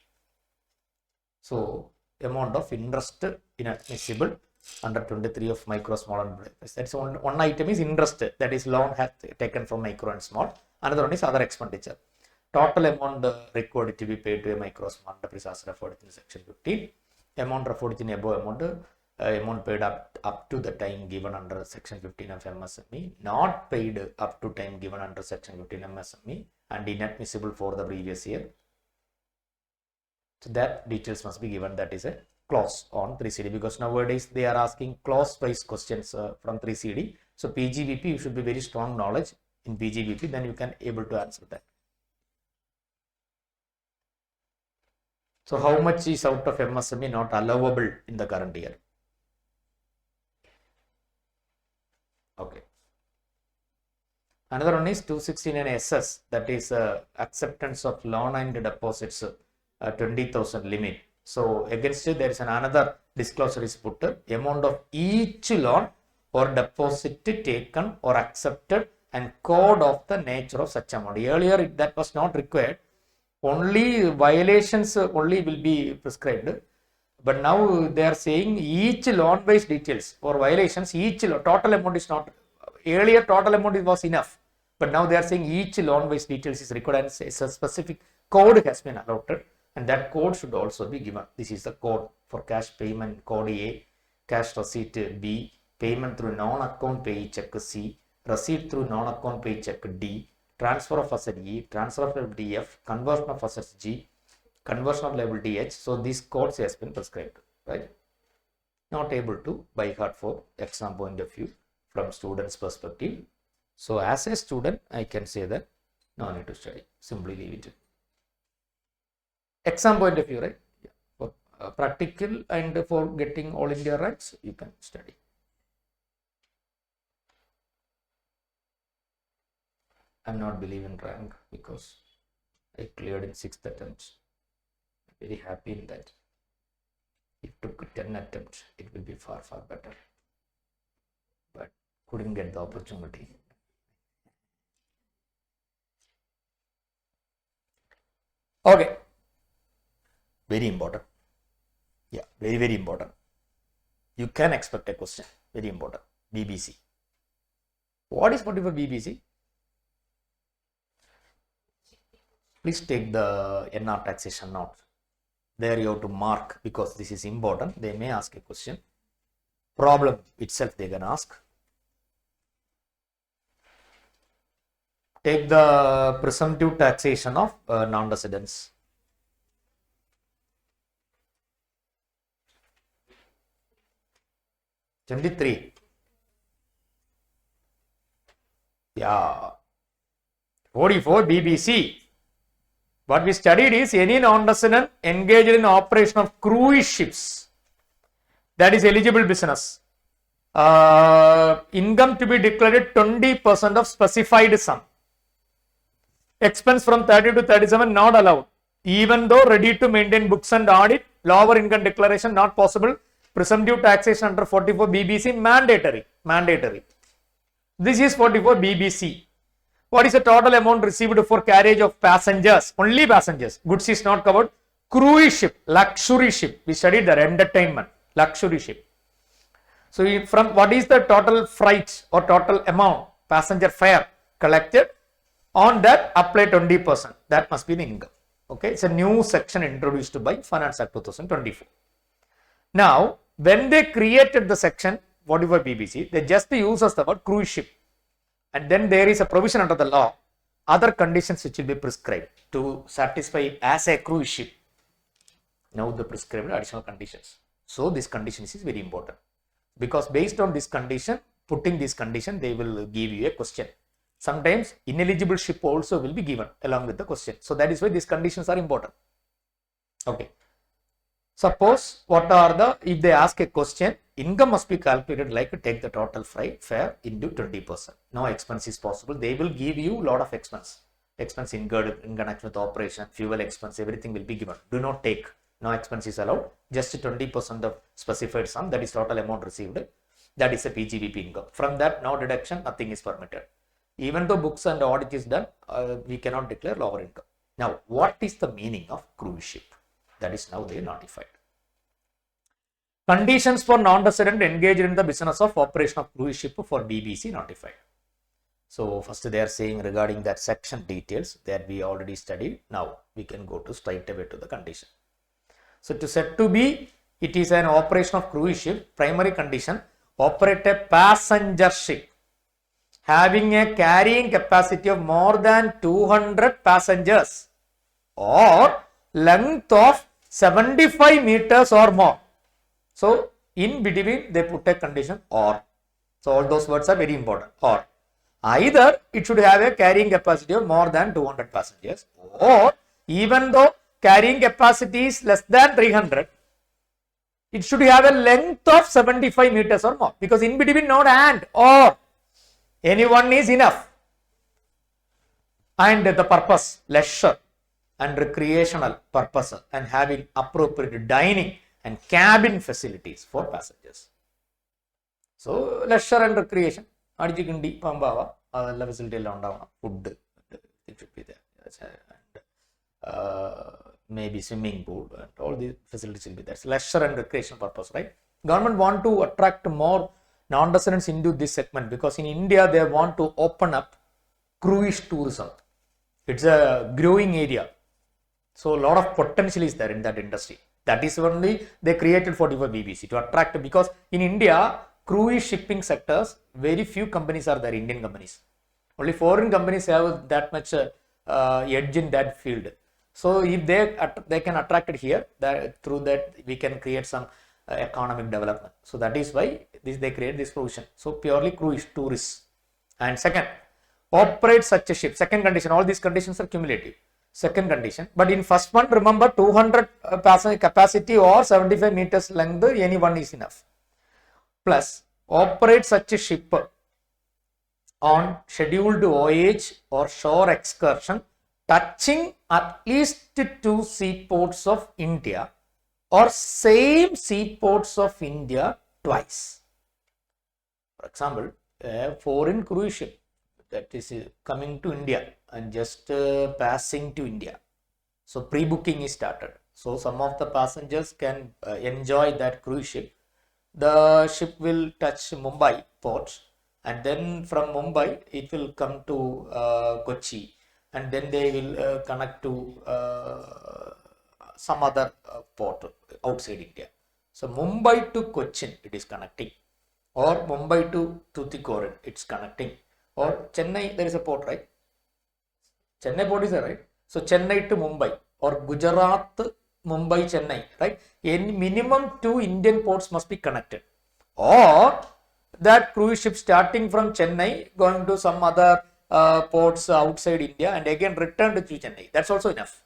So, amount of interest inadmissible under 23 of micro, small and enterprise. That's one item is interest, that is loan has taken from micro and small. Another one is other expenditure. Total amount required to be paid to a micro, small enterprise as referred in section 15. Amount referred in above amount paid up to the time given under section 15 of MSME, not paid up to time given under section 15 MSME and inadmissible for the previous year. So that details must be given. That is a clause on 3CD, because nowadays they are asking clause wise questions from 3CD. So PGBP, you should be very strong knowledge in PGBP, then you can able to answer that. So how much is out of MSME not allowable in the current year? Okay. Another one is 269 SS, that is acceptance of loan and deposits 20,000 limit. So against it there is another disclosure is put, amount of each loan or deposit taken or accepted and code of the nature of such amount. Earlier that was not required, only violations only will be prescribed, but now they are saying each loan based details for violations, each total amount is not, earlier total amount was enough, but now they are saying each loan based details is required and a specific code has been allotted, and that code should also be given. This is the code for cash payment, code A, cash receipt B, payment through non-account pay check C, receipt through non-account pay check D, transfer of asset E, transfer of liability F, conversion of assets G, conversion of liability H. So these codes has been prescribed, right? Not able to by heart for exam point of view from student's perspective. So as a student, I can say that no need to study, simply leave it. Exam point of view, right? Yeah. For practical and for getting all India ranks, you can study. I'm not believing rank because I cleared in 6th attempt. I'm very happy in that. If it took 10 attempts, it will be far better. But couldn't get the opportunity. Okay. Very important. Yeah, very important. You can expect a question. Very important. BBC. What is particular BBC? Please take the NR taxation note. There you have to mark because this is important. They may ask a question. Problem itself they can ask. Take the presumptive taxation of non-residents. Yeah. 44 BBC. What we studied is any non-resident engaged in operation of cruise ships, that is eligible business. Income to be declared 20% of specified sum. Expense from 30 to 37 not allowed. Even though ready to maintain books and audit, lower income declaration not possible. Presumptive taxation under 44 BBC mandatory. This is 44 BBC. What is the total amount received for carriage of passengers? Only passengers. Goods is not covered. Cruise ship, luxury ship. We studied that, entertainment, luxury ship. So from what is the total freight or total amount, passenger fare collected? On that apply 20%. That must be the income. Okay, it's a new section introduced by Finance Act 2024. Now, when they created the section 44 BBC, they just uses the word cruise ship, and then there is a provision under the law, other conditions which will be prescribed to satisfy as a cruise ship. Now the prescribed additional conditions. So this condition is very important, because based on this condition, putting this condition, they will give you a question. Sometimes ineligible ship also will be given along with the question. So that is why these conditions are important. Okay. Suppose if they ask a question, income must be calculated like take the total fare into 20%. No expense is possible. They will give you lot of expense. Expense incurred in connection with operation, fuel expense, everything will be given. Do not take. No expense is allowed. Just 20% of specified sum, that is total amount received. That is a PGBP income. From that, no deduction, nothing is permitted. Even though books and audit is done, we cannot declare lower income. Now, what is the meaning of cruise ship? That is now they notified. Conditions for non-resident engaged in the business of operation of cruise ship for BBC notified. So first they are saying regarding that section details that we already studied. Now we can go to straight away to the condition. So to said to be, it is an operation of cruise ship. Primary condition, operate a passenger ship having a carrying capacity of more than 200 passengers or length of 75 meters or more. So in between they put a condition or. So all those words are very important. Or either it should have a carrying capacity of more than 200 passengers, or even though carrying capacity is less than 300, it should have a length of 75 meters or more, because in between not and or, any one is enough. And the purpose, leisure and recreational purpose, and having appropriate dining and cabin facilities for passengers. So leisure and recreation, Adijikindi, Pambava, facility food, it should be there. And maybe swimming pool, and all these facilities will be there. So leisure and recreation purpose, right? Government want to attract more non-residents into this segment, because in India they want to open up cruise tourism. It's a growing area. So a lot of potential is there in that industry. That is only they created 44 BBC to attract, because in India, cruise shipping sectors, very few companies are there, Indian companies. Only foreign companies have that much edge in that field. So if they can attract it here, through that we can create some economic development. So that is why they create this provision. So purely cruise tourists. And second, operate such a ship. Second condition, all these conditions are cumulative. Second condition, but in first one, remember 200 passenger capacity or 75 meters length, any one is enough. Plus, operate such a ship on scheduled voyage or shore excursion touching at least 2 seaports of India or same seaports of India twice. For example, a foreign cruise ship that is coming to India and just passing to India. So pre-booking is started. So some of the passengers can enjoy that cruise ship. The ship will touch Mumbai port, and then from Mumbai it will come to Kochi, and then they will connect to some other port outside India. So Mumbai to Cochin it is connecting, or Mumbai to Tuticorin it's connecting, or Chennai, there is a port, right? Chennai port is there, right? So Chennai to Mumbai, or Gujarat, Mumbai, Chennai, right? In minimum 2 Indian ports must be connected, or that cruise ship starting from Chennai going to some other ports outside India and again return to Chennai. That's also enough.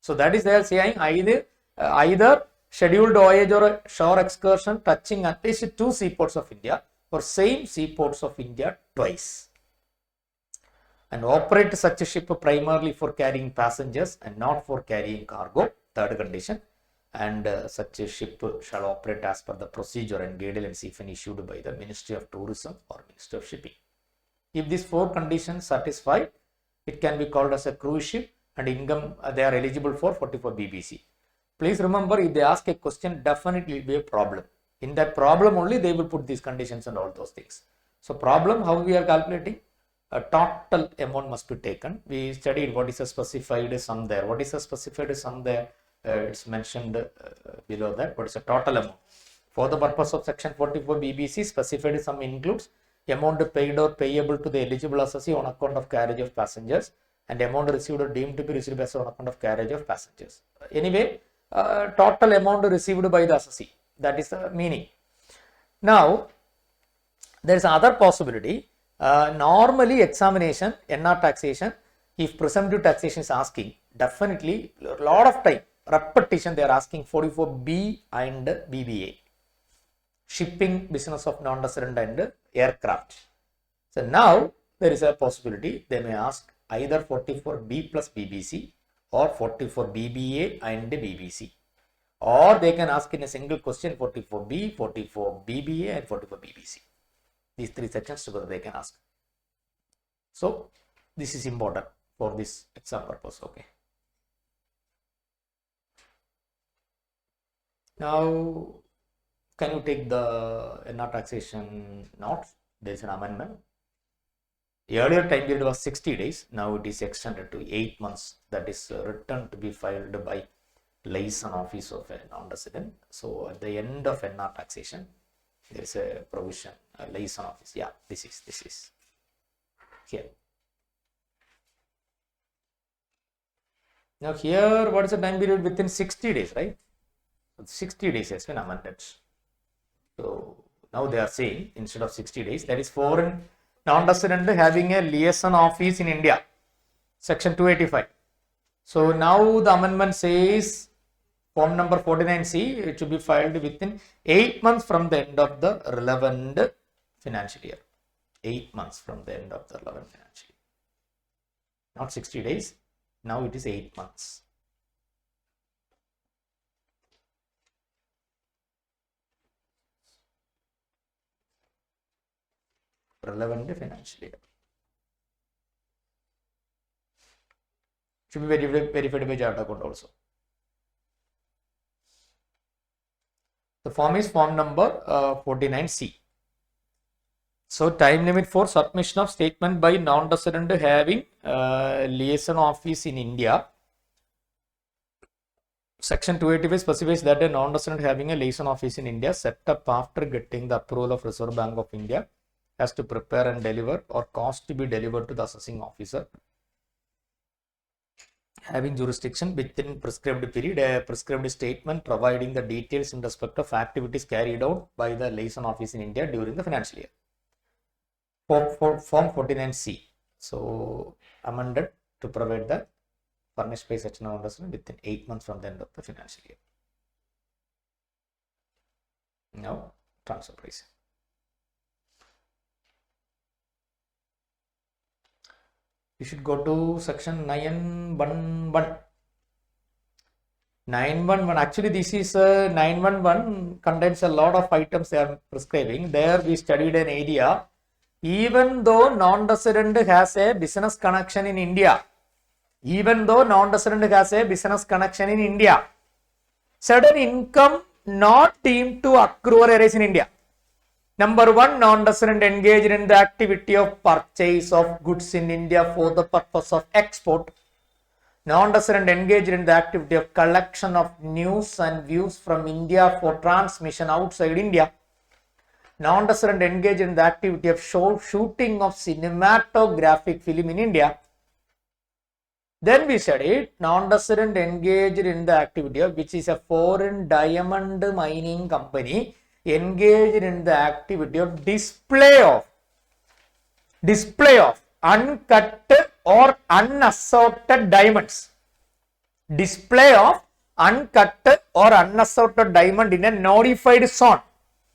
So that is they are saying either scheduled voyage or a shore excursion touching at least 2 seaports of India or same seaports of India twice, and operate such a ship primarily for carrying passengers and not for carrying cargo. Third condition, and such a ship shall operate as per the procedure and guidelines even issued by the Ministry of Tourism or Ministry of Shipping. If these 4 conditions satisfied, it can be called as a cruise ship, and income they are eligible for 44 BBC. Please remember, if they ask a question, definitely will be a problem. In that problem only they will put these conditions and all those things. So problem, how we are calculating? a total amount must be taken. We studied what is a specified sum there. What is a specified sum there? It's mentioned below that. What is a total amount? For the purpose of section 44 BBC, specified sum includes amount paid or payable to the eligible assessee on account of carriage of passengers and amount received or deemed to be received as on account of carriage of passengers. Anyway, total amount received by the assessee. That is the meaning. Now, there is another possibility. Normally, examination, NR taxation, if presumptive taxation is asking, definitely a lot of time, repetition, they are asking 44B and BBA. Shipping business of non-resident and aircraft. So now there is a possibility they may ask either 44B plus BBC or 44BBA and BBC, or they can ask in a single question 44B, 44BBA and 44BBC. These three sections together they can ask. So this is important for this exam purpose. Okay. Now, can you take the NR taxation notes? There is an amendment. The earlier time period was 60 days. Now it is extended to 8 months. That is written to be filed by liaison office of a non-resident. So at the end of NR taxation, there is a provision, a liaison office. Yeah, this is here. Now here, what is the time period? Within 60 days, right? 60 days has been amended. So now they are saying instead of 60 days, that is foreign non-resident having a liaison office in India, section 285. So now the amendment says form number 49C, it should be filed within 8 months from the end of the relevant financial year. 8 months from the end of the relevant financial year. Not 60 days, now it is 8 months. Relevant financial year. Should be verified by chart account also. The form is form number 49C. So time limit for submission of statement by non-resident having liaison office in India. Section 285 specifies that a non-resident having a liaison office in India set up after getting the approval of Reserve Bank of India has to prepare and deliver or cause to be delivered to the assessing officer having jurisdiction within prescribed period, a prescribed statement providing the details in respect of activities carried out by the liaison office in India during the financial year. Form 49C. So amended to provide the furnished by such non-resident within 8 months from the end of the financial year. Now transfer pricing. You should go to section 911. 911, actually this is 911 contains a lot of items they are prescribing. There we studied an area. Even though non-resident has a business connection in India, certain income not deemed to accrue or arise in India. Number one, non-resident engaged in the activity of purchase of goods in India for the purpose of export. Non-resident engaged in the activity of collection of news and views from India for transmission outside India. Non-resident engaged in the activity of shooting of cinematographic film in India. Then we studied non-resident engaged in the activity of which is a foreign diamond mining company engaged in the activity of display of uncut or unassorted diamonds. Display of uncut or unassorted diamond in a notified zone,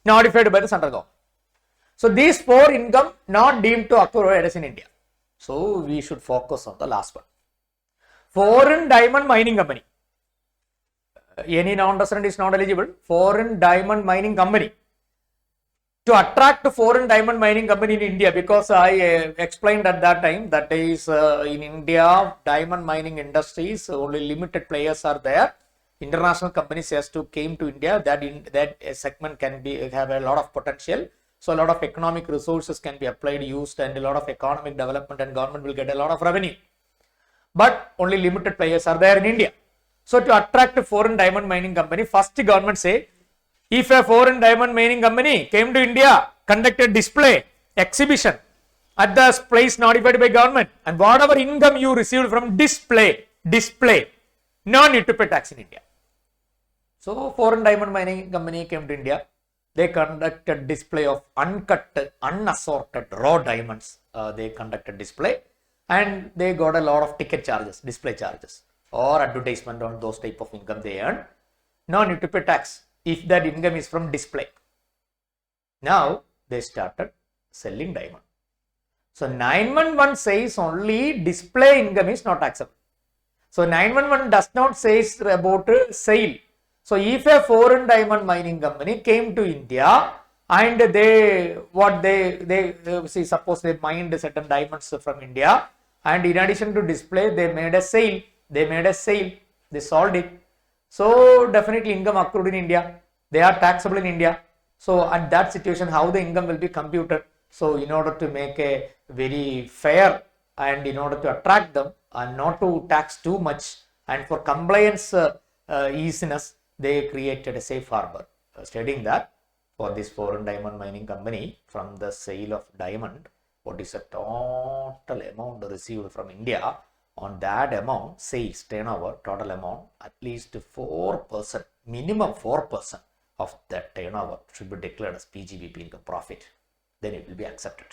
notified by the central government. So these four income not deemed to occur or arise in India. So we should focus on the last one. Foreign diamond mining company. Any non-resident is not eligible. Foreign diamond mining company. To attract foreign diamond mining company in India, because I explained at that time that is in India diamond mining industries only limited players are there. International companies has to came to India. That segment can be have a lot of potential. So a lot of economic resources can be applied, used, and a lot of economic development, and government will get a lot of revenue. But only limited players are there in India. So to attract a foreign diamond mining company, first government say, if a foreign diamond mining company came to India, conducted display, exhibition at the place notified by government, and whatever income you received from display, no need to pay tax in India. So foreign diamond mining company came to India. They conducted display of uncut, unassorted raw diamonds. They conducted display, and they got a lot of ticket charges, display charges, or advertisement on those type of income they earn. No need to pay tax if that income is from display. Now they started selling diamond. So 911 says only display income is not taxable. So 911 does not say about sale. So if a foreign diamond mining company came to India and they see, suppose they mined certain diamonds from India, and in addition to display they made a sale, they sold it. So definitely income accrued in India, they are taxable in India. So at that situation, how the income will be computed? So in order to make a very fair, and in order to attract them and not to tax too much, and for compliance easiness, they created a safe harbor stating that for this foreign diamond mining company, from the sale of diamond, what is the total amount received from India, on that amount, sales turnover, total amount, at least 4%, minimum 4% of that turnover should be declared as PGBP income profit. Then it will be accepted.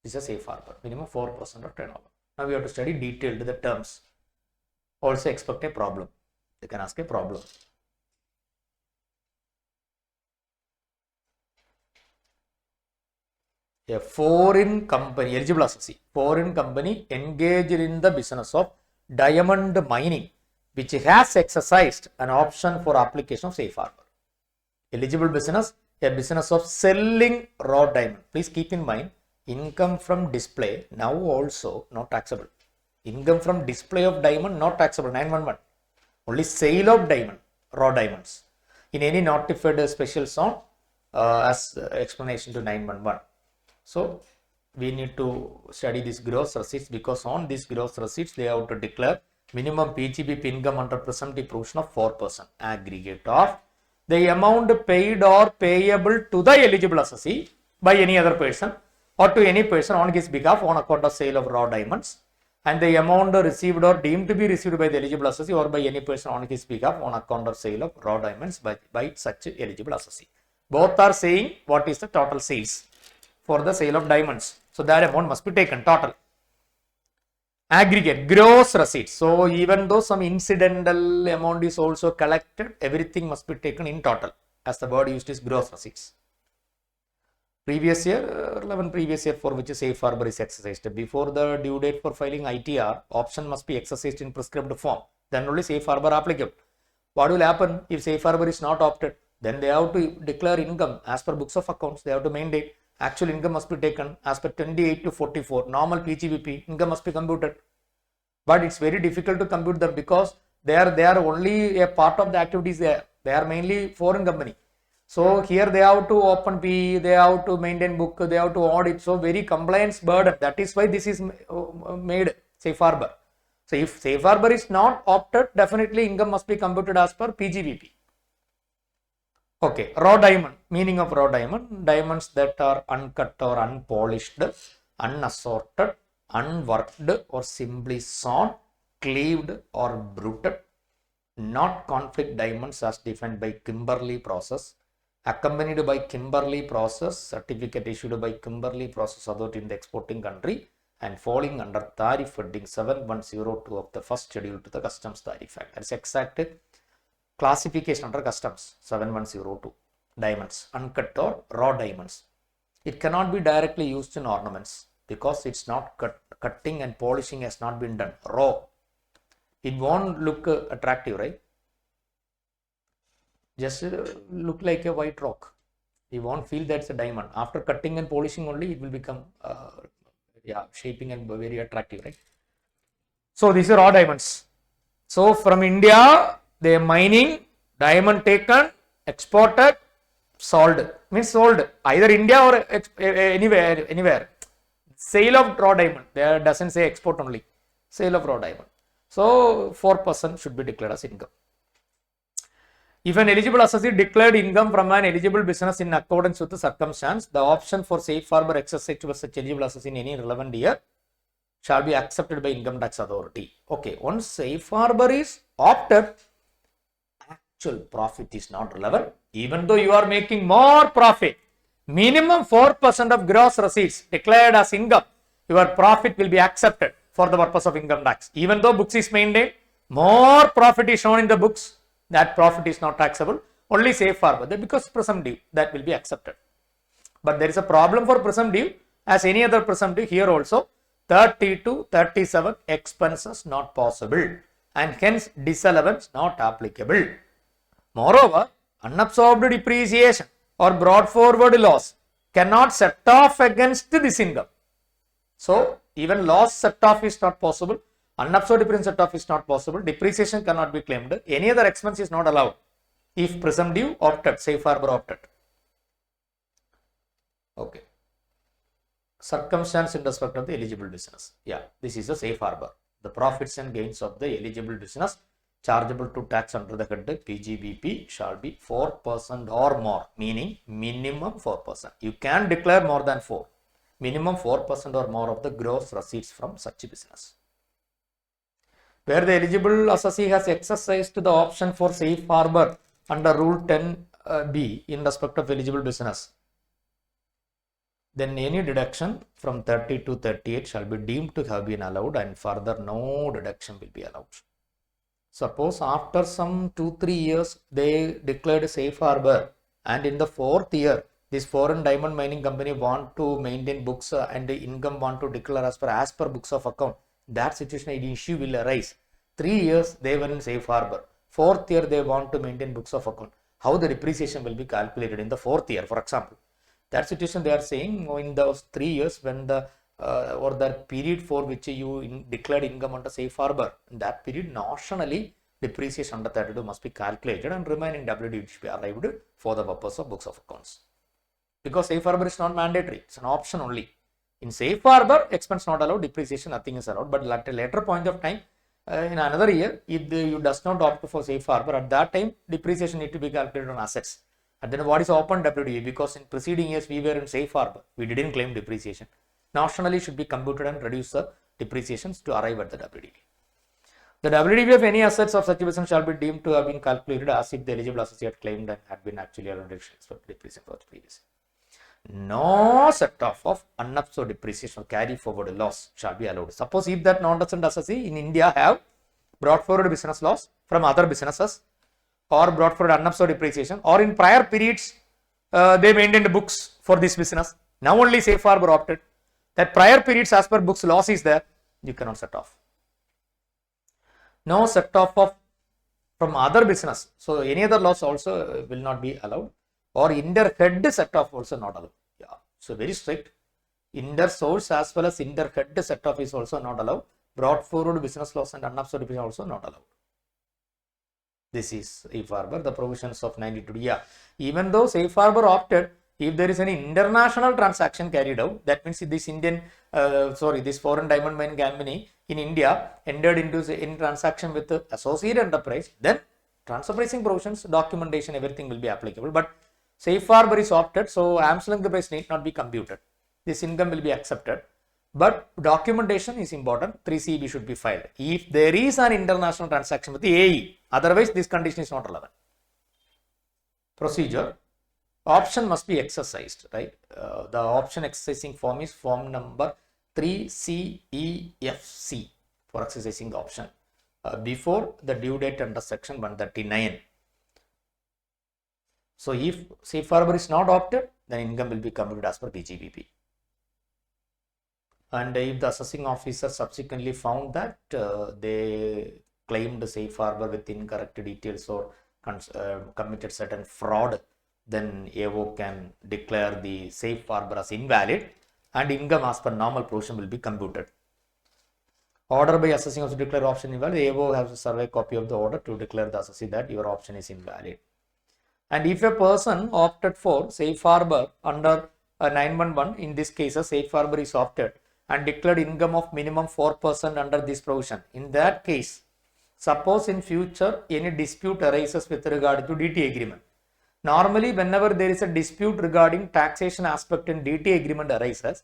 This is a safe harbor, minimum 4% of turnover. Now we have to study detailed the terms. Also expect a problem. They can ask a problem. A foreign company, eligible associate, foreign company engaged in the business of diamond mining, which has exercised an option for application of safe harbor. Eligible business, a business of selling raw diamond. Please keep in mind, income from display now also not taxable. Income from display of diamond not taxable, 911. Only sale of diamond, raw diamonds, in any notified special zone as explanation to 911. So we need to study this gross receipts, because on these gross receipts they have to declare minimum PGBP income under presumptive provision of 4% aggregate of the amount paid or payable to the eligible assessee by any other person or to any person on his behalf on account of sale of raw diamonds, and the amount received or deemed to be received by the eligible assessee or by any person on his behalf on account of sale of raw diamonds by such eligible assessee. Both are saying what is the total sales for the sale of diamonds. So that amount must be taken total. Aggregate, gross receipts. So even though some incidental amount is also collected, everything must be taken in total, as the word used is gross receipts. Previous year, 11 previous year for which a safe harbor is exercised. Before the due date for filing ITR, option must be exercised in prescribed form. Then only safe harbor applicable. What will happen if safe harbor is not opted? Then they have to declare income as per books of accounts. They have to mandate. Actual income must be taken as per 28 to 44. Normal PGBP income must be computed. But it's very difficult to compute them because they are only a part of the activities there. They are mainly foreign company. So here they have to open PE, they have to maintain book, they have to audit. So very compliance burden. That is why this is made safe harbor. So if safe harbor is not opted, definitely income must be computed as per PGBP. Okay, raw diamond. Meaning of raw diamond: diamonds that are uncut or unpolished, unassorted, unworked, or simply sawn, cleaved, or bruted. Not conflict diamonds as defined by Kimberley process, accompanied by Kimberley process, certificate issued by Kimberley process authority in the exporting country, and falling under tariff heading 7102 of the first schedule to the Customs Tariff Act. That is exact classification under Customs 7102. Diamonds, uncut or raw diamonds. It cannot be directly used in ornaments because it's not cutting and polishing has not been done. Raw. It won't look attractive, right? Just look like a white rock. You won't feel that's a diamond. After cutting and polishing only, it will become shaping and very attractive, right? So these are raw diamonds. So from India, they are mining, diamond taken, exported, sold means sold either India or anywhere. Sale of raw diamond, there doesn't say export only, sale of raw diamond. So 4% should be declared as income. If an eligible assessee declared income from an eligible business in accordance with the circumstance, the option for safe harbor exercised to such eligible assessee in any relevant year shall be accepted by income tax authority. Okay, once safe harbor is opted, actual profit is not relevant. Even though you are making more profit, minimum 4% of gross receipts declared as income, your profit will be accepted for the purpose of income tax. Even though books is maintained, more profit is shown in the books, that profit is not taxable. Only safe harbor, that because presumptive, that will be accepted. But there is a problem for presumptive, as any other presumptive here also, 30 to 37 expenses not possible, and hence disallowance not applicable. Moreover, unabsorbed depreciation or brought forward loss cannot set off against this income. So, even loss set off is not possible, unabsorbed depreciation set off is not possible, depreciation cannot be claimed, any other expense is not allowed if presumptive opted, safe harbor opted. Okay. Circumstance in respect of the eligible business. Yeah, this is a safe harbor. The profits and gains of the eligible business chargeable to tax under the head PGBP shall be 4% or more, meaning minimum 4%. You can declare more than 4. Minimum 4% or more of the gross receipts from such business. Where the eligible assessee has exercised the option for safe harbor under Rule 10B in respect of eligible business, then any deduction from 30 to 38 shall be deemed to have been allowed, and further no deduction will be allowed. Suppose after some 2-3 years they declared a safe harbor, and in the 4th year this foreign diamond mining company want to maintain books and the income want to declare as per books of account, that situation an issue will arise. 3 years they were in safe harbor, 4th year they want to maintain books of account. How the depreciation will be calculated in the 4th year, for example? That situation they are saying in those 3 years when the or the period for which you declared income under safe harbor, in that period notionally depreciation under 32 must be calculated and remaining WD should be arrived for the purpose of books of accounts. Because safe harbor is not mandatory, it's an option only. In safe harbor, expense not allowed, depreciation nothing is allowed, but at a later point of time, in another year, if you does not opt for safe harbor, at that time depreciation need to be calculated on assets. And then what is open WDV? Because in preceding years we were in safe harbor, we didn't claim depreciation. Notionally should be computed and reduce the depreciations to arrive at the WDV. The WDV of any assets of such a business shall be deemed to have been calculated as if the eligible associate claimed and had been actually allowed for depreciation for the previous. No set off of unabsorbed depreciation or carry forward loss shall be allowed. Suppose if that non-resident associate in India have brought forward business loss from other businesses, or brought forward unabsorbed depreciation, or in prior periods they maintained books for this business, now only safe harbor opted, that prior periods as per books loss is there, you cannot set off. No set off of from other business, so any other loss also will not be allowed, or inter head set off also not allowed. Yeah, so very strict. Inter source as well as inter head set off is also not allowed. Brought forward business loss and unabsorbed depreciation also not allowed. This is safe harbor, the provisions of 92. Yeah, even though safe harbor opted, if there is any international transaction carried out, that means this this foreign diamond mining company in India entered into in transaction with the associate enterprise, then transfer pricing provisions, documentation, everything will be applicable. But safe harbor is opted, so arm's length price need not be computed. This income will be accepted. But documentation is important, 3CB should be filed if there is an international transaction with the AE, otherwise this condition is not relevant. Procedure, option must be exercised, right? The option exercising form is form number 3CEFC for exercising the option before the due date under section 139. So if safe harbor is not opted, then income will be computed as per PGBP. And if the assessing officer subsequently found that they claimed safe harbor with incorrect details or committed certain fraud, then AO can declare the safe harbor as invalid and income as per normal provision will be computed. Order by assessing officer to declare option invalid, AO has to survey copy of the order to declare the assessee that your option is invalid. And if a person opted for safe harbor under 911, in this case, a safe harbor is opted and declared income of minimum 4% under this provision. In that case, suppose in future any dispute arises with regard to DT agreement. Normally, whenever there is a dispute regarding taxation aspect in DT agreement arises,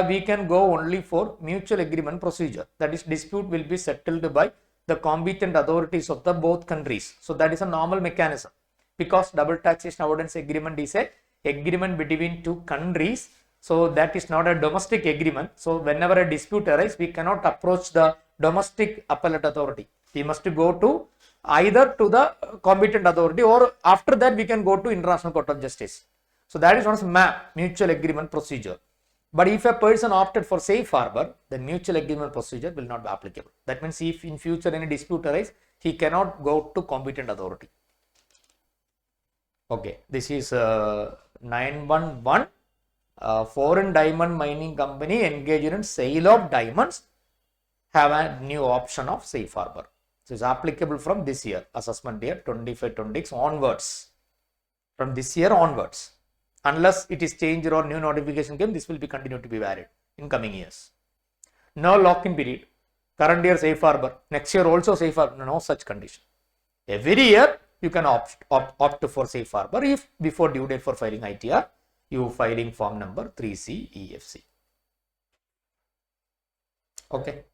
we can go only for mutual agreement procedure. That is, dispute will be settled by the competent authorities of the both countries. So that is a normal mechanism, because double taxation avoidance agreement is a agreement between two countries. So that is not a domestic agreement. So whenever a dispute arises, we cannot approach the domestic appellate authority. We must go to either to the competent authority, or after that we can go to International Court of Justice. So that is known as MAP, mutual agreement procedure. But if a person opted for safe harbor, then mutual agreement procedure will not be applicable. That means if in future any dispute arises, he cannot go to competent authority. Okay, this is 911. Foreign diamond mining company engaged in sale of diamonds have a new option of safe harbor. So it's applicable from this year, assessment year 25-26 onwards. From this year onwards. Unless it is changed or new notification came, this will be continued to be valid in coming years. No lock-in period. Current year safe harbor. Next year also safe harbor. No such condition. Every year you can opt for safe harbor if before due date for filing ITR, you filing form number 3C EFC. Okay.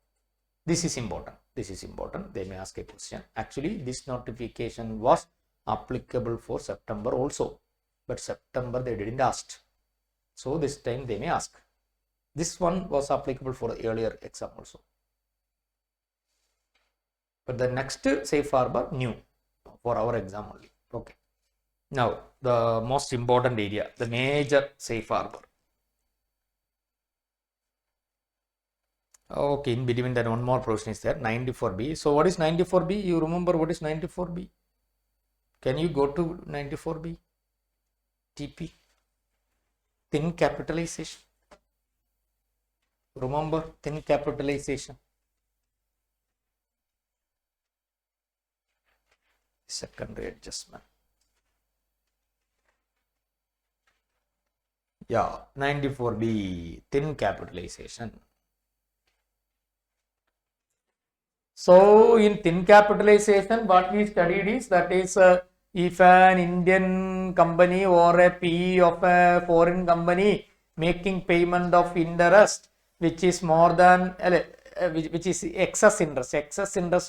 This is important. This is important. They may ask a question. Actually, this notification was applicable for September also. But September they didn't ask. So this time they may ask. This one was applicable for the earlier exam also. But the next safe harbor new for our exam only. Okay. Now the most important area, the major safe harbor. Okay, in between that one more provision is there, 94B. So what is 94B? You remember what is 94B? Can you go to 94B? TP, thin capitalization. Remember thin capitalization. Secondary adjustment. Yeah, 94B, thin capitalization. So in thin capitalization, what we studied is that is if an Indian company or a PE of a foreign company making payment of interest which is more than which is excess interest,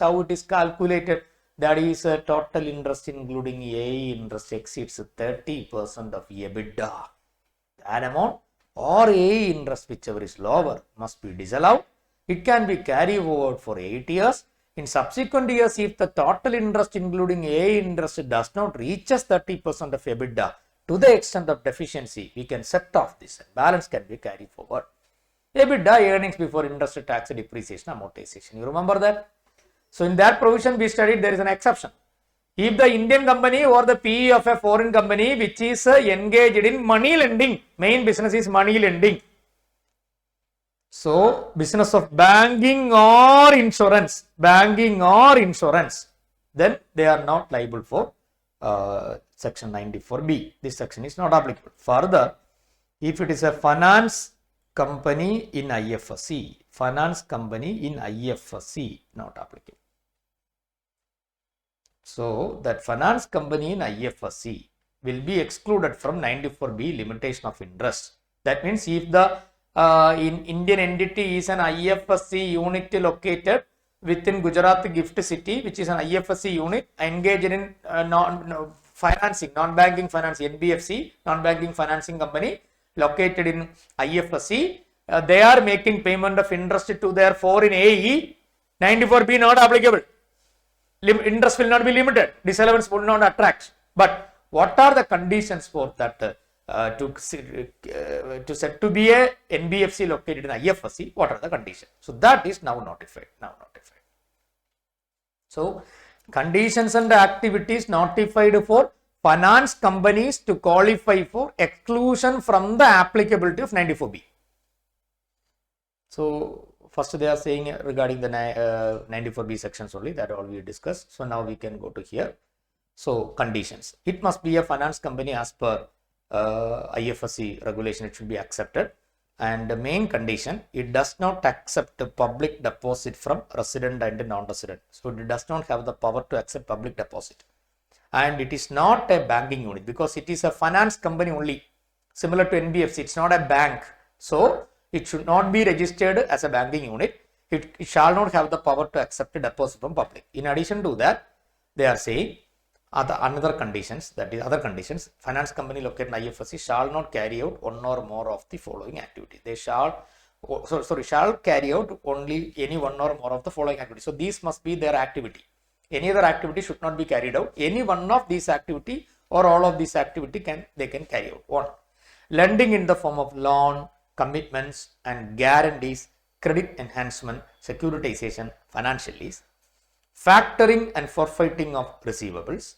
how it is calculated, that is total interest including A interest exceeds 30% of EBITDA. That amount or A interest, whichever is lower, must be disallowed. It can be carried forward for 8 years. In subsequent years, if the total interest including A interest does not reaches 30% of EBITDA to the extent of deficiency, we can set off this and balance can be carried forward. EBITDA, earnings before interest, tax, depreciation, amortization. You remember that? So in that provision we studied there is an exception. If the Indian company or the PE of a foreign company which is engaged in money lending, main business is money lending. So, business of banking or insurance, then they are not liable for section 94B. This section is not applicable. Further, if it is a finance company in IFSC, not applicable. So, that finance company in IFSC will be excluded from 94B limitation of interest. That means if the in Indian entity is an IFSC unit located within Gujarat Gift City, which is an IFSC unit engaged in non-banking finance, NBFC, non-banking financing company located in IFSC, they are making payment of interest to their foreign AE, 94B not applicable. Interest will not be limited, disallowance will not attract. But what are the conditions for that? To set to be a NBFC located in IFSC, what are the conditions? So that is now notified. So conditions and activities notified for finance companies to qualify for exclusion from the applicability of 94B. So first they are saying regarding the 94B sections only, that all we discussed. So now we can go to here. So conditions, it must be a finance company as per IFSC regulation, it should be accepted. And the main condition, it does not accept public deposit from resident and non-resident. So it does not have the power to accept public deposit. And it is not a banking unit because it is a finance company only, similar to NBFC. It's not a bank. So it should not be registered as a banking unit. It shall not have the power to accept a deposit from public. In addition to that, they are saying other conditions, that is other conditions, finance company located in IFSC shall not carry out one or more of the following activity. They shall carry out only any one or more of the following activity. So these must be their activity. Any other activity should not be carried out. Any one of these activity or all of these activity they can carry out. One, lending in the form of loan, commitments and guarantees, credit enhancement, securitization, financial lease, factoring and forfeiting of receivables,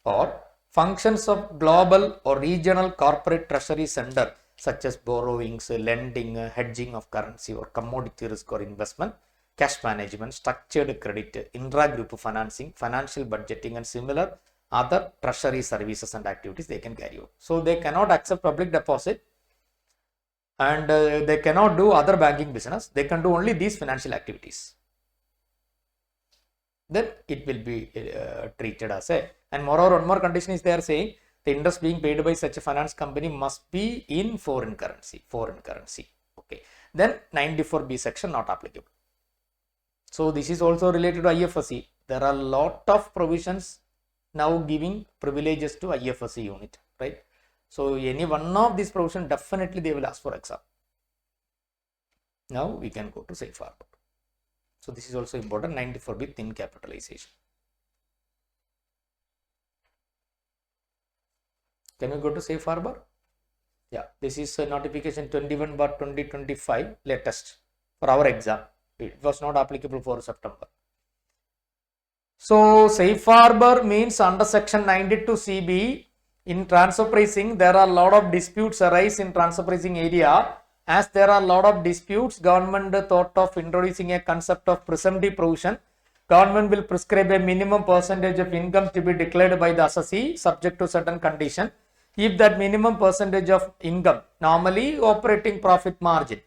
or functions of global or regional corporate treasury center such as borrowings, lending, hedging of currency or commodity risk or investment, cash management, structured credit, intra-group financing, financial budgeting and similar other treasury services and activities they can carry out. So they cannot accept public deposit and they cannot do other banking business. They can do only these financial activities. Then it will be treated as a, and moreover one more condition is they are saying the interest being paid by such a finance company must be in foreign currency. Okay. Then 94B section not applicable. So this is also related to IFSC. There are a lot of provisions now giving privileges to IFSC unit, right? So any one of these provisions definitely they will ask for exam. Now we can go to safe harbor. So this is also important, 94B thin capitalization. Can we go to safe harbor? Yeah, this is notification 21/2025 latest for our exam. It was not applicable for September. So safe harbor means under section 92 CB in transfer pricing there are a lot of disputes arise in transfer pricing area. As there are a lot of disputes, government thought of introducing a concept of presumptive provision. Government will prescribe a minimum percentage of income to be declared by the assessee subject to certain condition. If that minimum percentage of income, normally operating profit margin.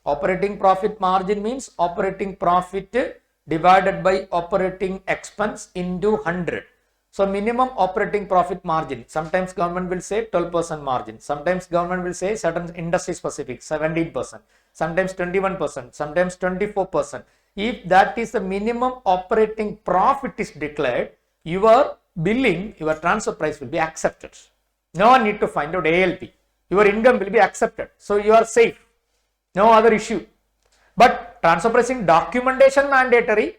Operating profit margin means operating profit divided by operating expense into 100. So minimum operating profit margin, sometimes government will say 12% margin, sometimes government will say certain industry specific 17%, sometimes 21%, sometimes 24%. If that is the minimum operating profit is declared, your billing, your transfer price will be accepted. No one need to find out ALP. Your income will be accepted. So you are safe. No other issue. But transfer pricing documentation mandatory.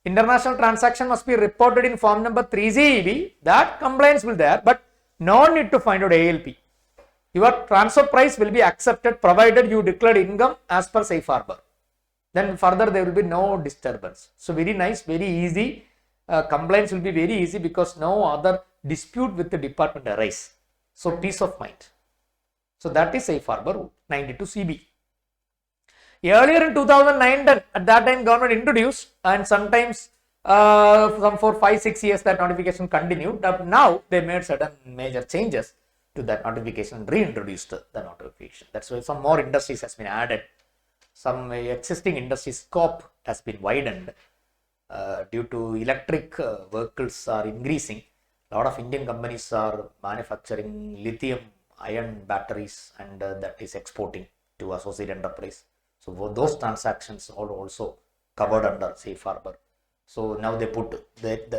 International transaction must be reported in form number 3ZEB. That compliance will there, but no need to find out ALP. Your transfer price will be accepted provided you declared income as per safe harbor. Then further there will be no disturbance. So very nice, very easy. Compliance will be very easy because no other dispute with the department arise. So peace of mind. So that is safe harbor 92 CB. Earlier in 2009, at that time government introduced, and sometimes some for 5-6 years that notification continued. But now they made certain major changes to that notification, reintroduced the notification. That's why some more industries has been added. Some existing industry scope has been widened due to electric vehicles are increasing. A lot of Indian companies are manufacturing lithium ion batteries and that is exporting to associate enterprise. So for those transactions are also covered under safe harbor. So now they put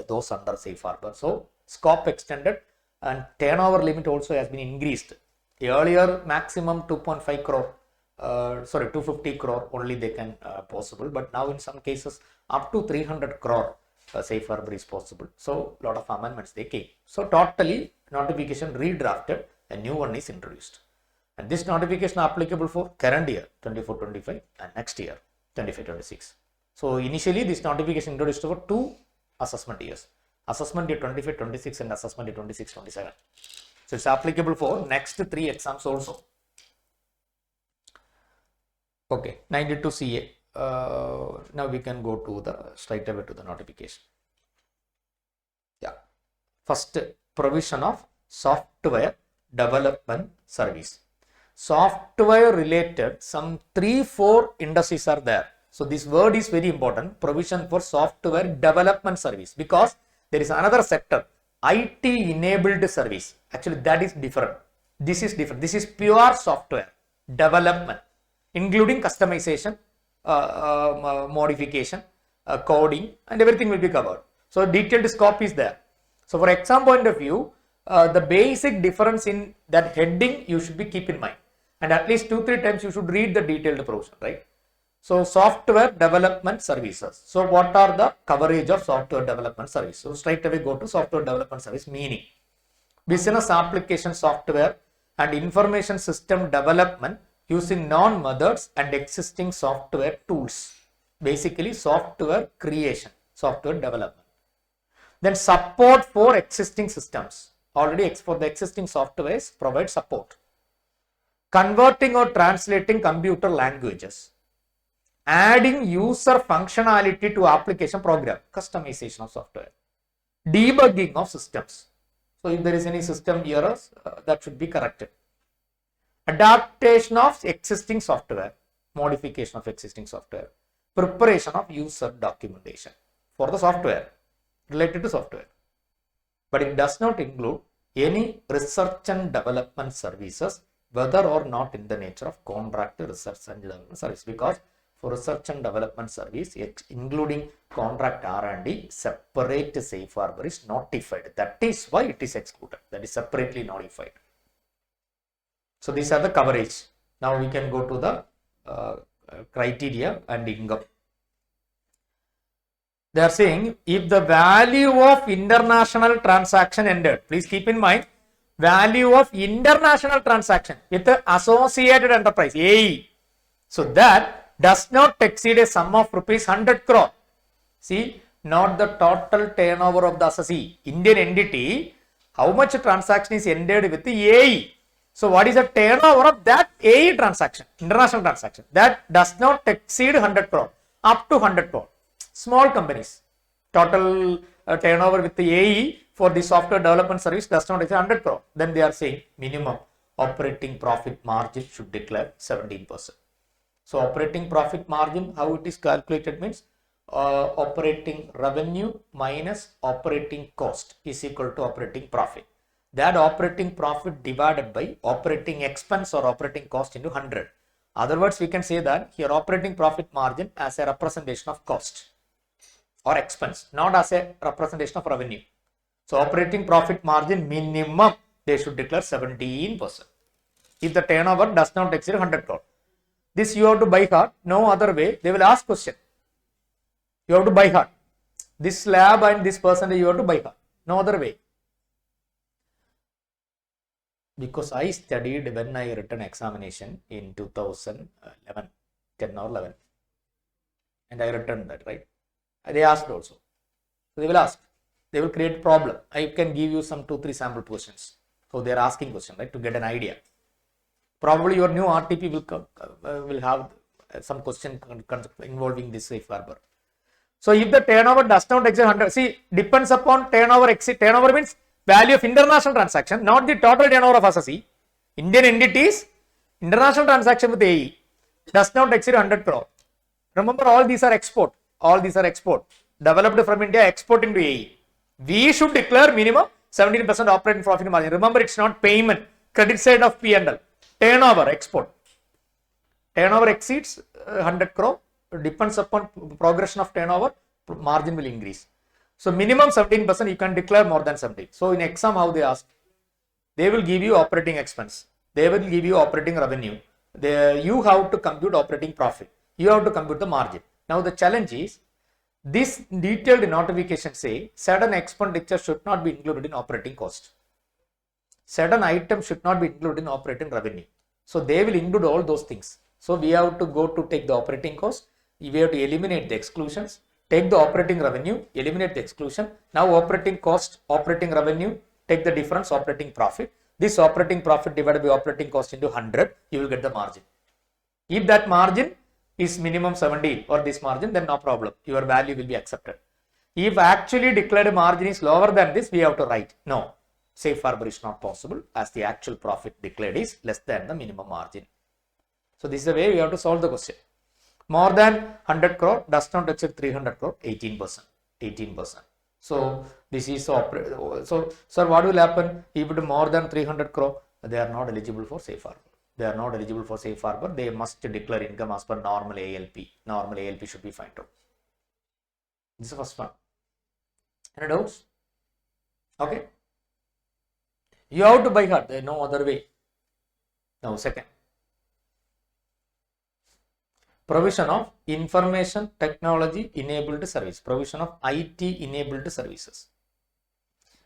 those under safe harbor. So scope extended and turnover limit also has been increased. Earlier maximum 2.5 crore, 250 crore only they can possible. But now in some cases up to 300 crore safe harbor is possible. So lot of amendments they came. So totally notification redrafted, a new one is introduced. And this notification applicable for current year 24-25 and next year 25-26. So initially this notification introduced for 2 assessment years. Assessment year 25-26 and assessment year 26-27. So it's applicable for next 3 exams also. Okay, 92 CA. Now we can go to the straight away to the notification. Yeah. First, provision of software development service. Software related, some 3-4 industries are there. So this word is very important, provision for software development service, because there is another sector, IT enabled service. Actually, that is different. This is different. This is pure software development, including customization, modification, coding, and everything will be covered. So detailed scope is there. So for exam point of view, the basic difference in that heading you should be keep in mind, and at least 2-3 times you should read the detailed provision, right? So software development services. So what are the coverage of software development service? So straight away go to software development service meaning. Business application software and information system development using known methods and existing software tools. Basically software creation, software development. Then support for existing systems. Already for the existing softwares provide support. Converting or translating computer languages. Adding user functionality to application program, customization of software, debugging of systems. So if there is any system errors, that should be corrected. Adaptation of existing software, modification of existing software, preparation of user documentation for the software, related to software. But it does not include any research and development services, whether or not in the nature of contract research and development service, because for research and development service, including contract R&D, separate safe harbor is notified. That is why it is excluded. That is separately notified. So these are the coverage. Now we can go to the criteria and income. They are saying if the value of international transaction ended, please keep in mind, value of international transaction with the associated enterprise, AE. So that does not exceed a sum of rupees 100 crore. See, not the total turnover of the assessee. Indian entity, how much transaction is ended with the AE. So what is the turnover of that AE transaction, international transaction? That does not exceed 100 crore, up to 100 crore. Small companies, total turnover with the AE for the software development service does not exceed 100 crore. Then they are saying minimum operating profit margin should declare 17%. So operating profit margin, how it is calculated means operating revenue minus operating cost is equal to operating profit. That operating profit divided by operating expense or operating cost into 100. Other words, we can say that here operating profit margin as a representation of cost or expense, not as a representation of revenue. So operating profit margin minimum they should declare 17%. If the turnover does not exceed 100 crore. This you have to buy heart, no other way. They will ask question. You have to buy heart. This slab and this percentage you have to buy heart. No other way. Because I studied when I written examination in 2011, 10 or 11. And I returned that, right? They asked also. So they will ask. They will create problem. I can give you some 2-3 sample questions. So they are asking question, right? To get an idea. Probably your new RTP will have some question involving this safe harbor. So if the turnover does not exceed 100, see, depends upon turnover exceed. Turnover means value of international transaction, not the total turnover of assessee. Indian entities, international transaction with AE does not exceed 100 crore. Remember, all these are export. All these are export. Developed from India, exporting to AE. We should declare minimum 17% operating profit margin. Remember, it's not payment, credit side of P&L. Turnover, export. Turnover exceeds 100 crore, depends upon progression of turnover, margin will increase. So minimum 17%, you can declare more than 17. So in exam, how they ask? They will give you operating expense. They will give you operating revenue. You have to compute operating profit. You have to compute the margin. Now the challenge is, this detailed notification say certain expenditure should not be included in operating cost. Certain items should not be included in operating revenue. So they will include all those things. So we have to go to take the operating cost. We have to eliminate the exclusions. Take the operating revenue, eliminate the exclusion. Now operating cost, operating revenue, take the difference, operating profit. This operating profit divided by operating cost into 100, you will get the margin. If that margin is minimum 17 or this margin, then no problem. Your value will be accepted. If actually declared margin is lower than this, we have to write no. Safe harbor is not possible as the actual profit declared is less than the minimum margin. So this is the way we have to solve the question. More than 100 crore does not exceed 300 crore, 18%. 18%. So this is so sir, what will happen if it is more than 300 crore? They are not eligible for safe harbor. They are not eligible for safe harbor. They must declare income as per normal ALP. Normal ALP should be found out. This is the first one. Any doubts? Okay. You have to buy hard. There is no other way. Now, second. Provision of information technology enabled service. Provision of IT enabled services.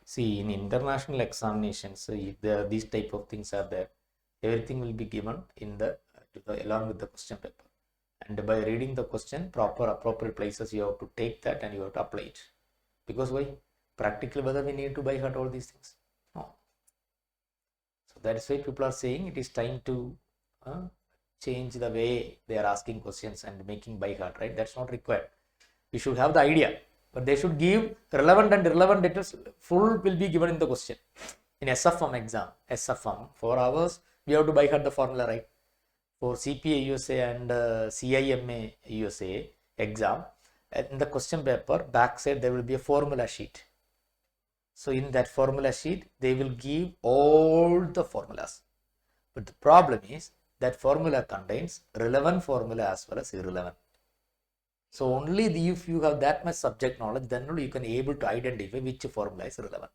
See, in international examinations, if these type of things are there, everything will be given in along with the question paper. And by reading the question, appropriate places, you have to take that and you have to apply it. Because why? Practically, whether we need to buy heart all these things. No. So that is why people are saying it is time to change the way they are asking questions and making by heart, right? That's not required. We should have the idea, but they should give relevant and irrelevant details. Full will be given in the question. In SFM exam, SFM 4 hours, we have to by heart the formula, right? For CPA USA and CIMA USA exam, in the question paper, backside there will be a formula sheet. So in that formula sheet, they will give all the formulas. But the problem is that formula contains relevant formula as well as irrelevant. So only if you have that much subject knowledge, then only you can able to identify which formula is relevant.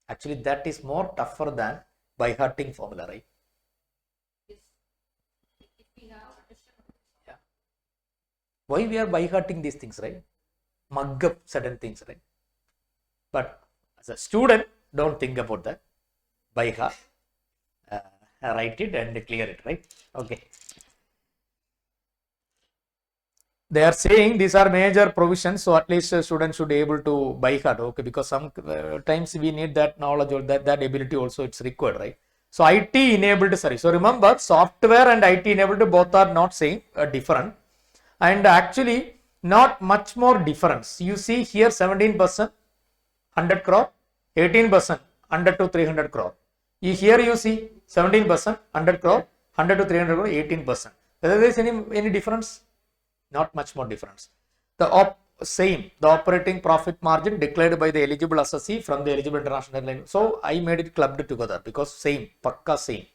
Actually, that is more tougher than by hearting formula, right? Yeah. Why we are by hearting these things, right? Mug up certain things, right? But as a student, don't think about that. By heart. Write it and clear it, right? Okay. They are saying these are major provisions, so at least students should be able to by heart, okay? Because sometimes we need that knowledge or that ability also, it's required, right? So IT enabled service. So remember, software and IT enabled both are not same, different, and actually not much more difference. You see here 17%, 100 crore, 18% under to 300 crore. Here you see 17%, 100 crore, 100 to 300 crore, 18%. Whether there is any difference? Not much more difference. The operating profit margin declared by the eligible assessee from the eligible international airline. So I made it clubbed together because same, pakka same.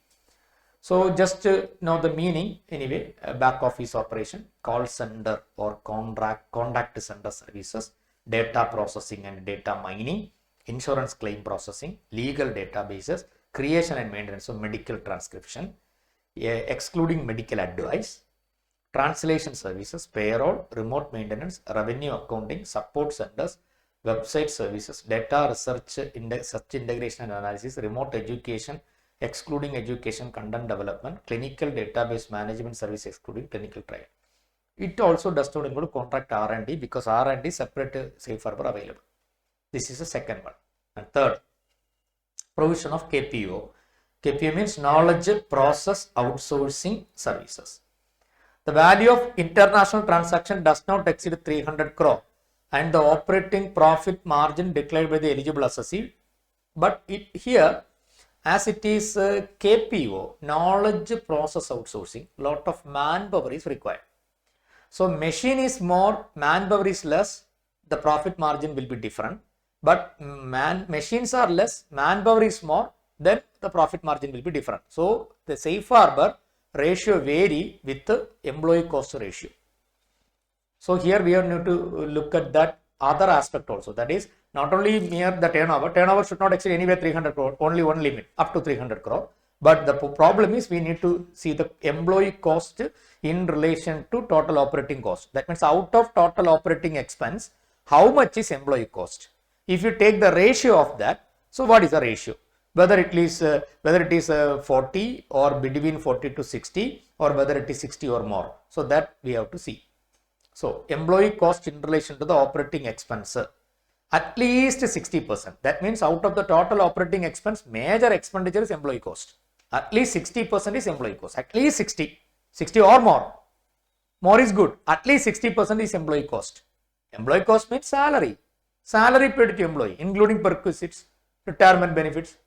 So just know the meaning anyway. Back office operation, call center or contact center services, data processing and data mining, insurance claim processing, legal databases, creation and maintenance of medical transcription, excluding medical advice, translation services, payroll, remote maintenance, revenue accounting, support centers, website services, data research, search integration and analysis, remote education, excluding education content development, clinical database management service excluding clinical trial. It also does not include contract R&D because R&D separate safe harbor available. This is the second one. And third, provision of KPO. KPO means knowledge process outsourcing services. The value of international transaction does not exceed 300 crore and the operating profit margin declared by the eligible assessee. But here, as it is KPO, knowledge process outsourcing, lot of manpower is required. So machine is more, manpower is less, the profit margin will be different. But machines are less, manpower is more, then the profit margin will be different. So the safe harbor ratio vary with the employee cost ratio. So here we are need to look at that other aspect also. That is not only mere the turnover. Turnover should not exceed anywhere 300 crore, only one limit up to 300 crore. But the problem is we need to see the employee cost in relation to total operating cost. That means out of total operating expense, how much is employee cost? If you take the ratio of that, so what is the ratio? Whether it is 40 or between 40 to 60 or whether it is 60 or more. So that we have to see. So employee cost in relation to the operating expense, at least 60%. That means out of the total operating expense, major expenditure is employee cost. At least 60% is employee cost. At least 60 or more. More is good. At least 60% is employee cost. Employee cost means salary. salary paid to employee, including perquisites, retirement benefits.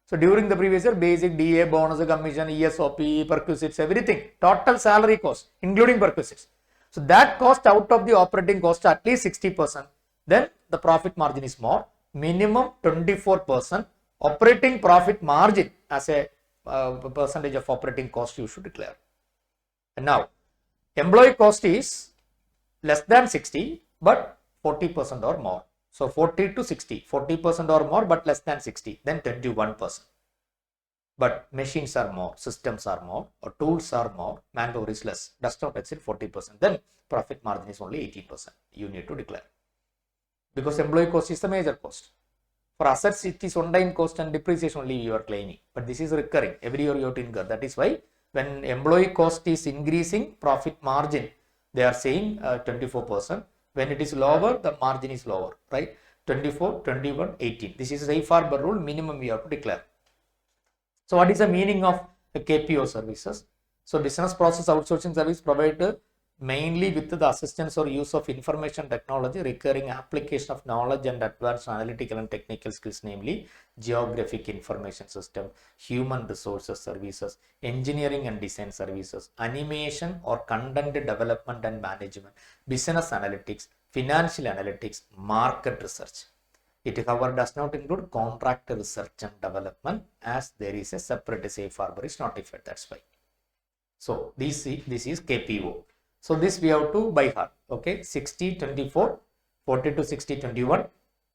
So during the previous year, basic, DA, bonus, commission, ESOP, perquisites, everything, total salary cost, including perquisites. So that cost out of the operating cost at least 60%. Then the profit margin is more, minimum 24%. Operating profit margin as a percentage of operating cost you should declare. And now, employee cost is less than 60, but 40% or more. So 40 to 60, 40% or more, but less than 60, then 21%. But machines are more, systems are more, or tools are more, manpower is less, does not exceed 40%. Then profit margin is only 18%. You need to declare. Because employee cost is the major cost. For assets, it is one-time cost and depreciation only you are claiming. But this is recurring. Every year you have to incur. That is why when employee cost is increasing, profit margin, they are saying 24%. When it is lower, the margin is lower, right? 24, 21, 18. This is a safe harbor rule. Minimum we have to declare. So what is the meaning of KPO services? So business process outsourcing service provided mainly with the assistance or use of information technology, recurring application of knowledge and advanced analytical and technical skills, namely geographic information system, human resources services, engineering and design services, animation or content development and management, business analytics, financial analytics, market research. It, however, does not include contract research and development, as there is a separate safe harbor is notified. That's why. So this is KPO. So this we have to by heart. Okay, 60, 24, 40 to 60, 21,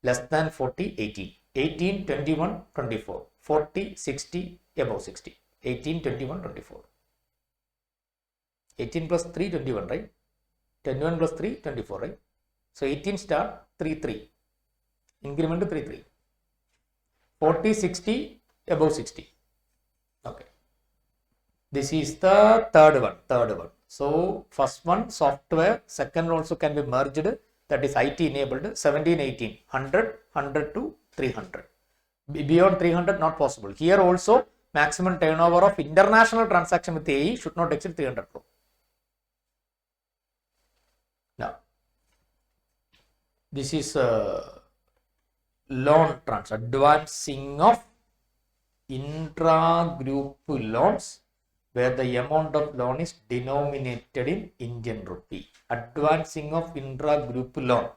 less than 40, 18, 18, 21, 24, 40, 60, above 60, 18, 21, 24. 18 plus 3, 21, right? 21 plus 3, 24, right? So 18 star, 3, 3. Increment 3, 3. 40, 60, above 60. Okay. This is the third one. So first one software, second also can be merged, that is IT enabled, 17, 18, 100, 100 to 300. Beyond 300 not possible. Here also maximum turnover of international transaction with AE should not exceed 300 crore. Now, this is loan transfer, advancing of intra-group loans, where the amount of loan is denominated in Indian rupee. Advancing of intra-group loan.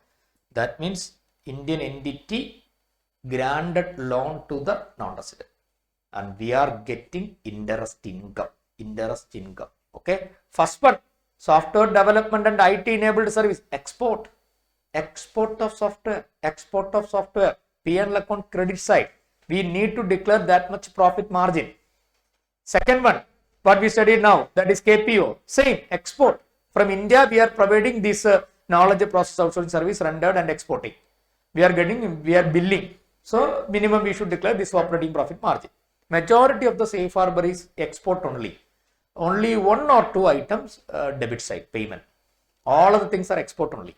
That means Indian entity granted loan to the non-resident. And we are getting interest income. Okay. First one, software development and IT enabled service. Export of software. P&L account credit side. We need to declare that much profit margin. Second one, what we studied now, that is KPO. Same, export. From India, we are providing this knowledge process outsourcing service rendered and exporting. We are billing. So, minimum we should declare this operating profit margin. Majority of the safe harbor is export only. Only one or two items, debit side, payment. All other things are export only.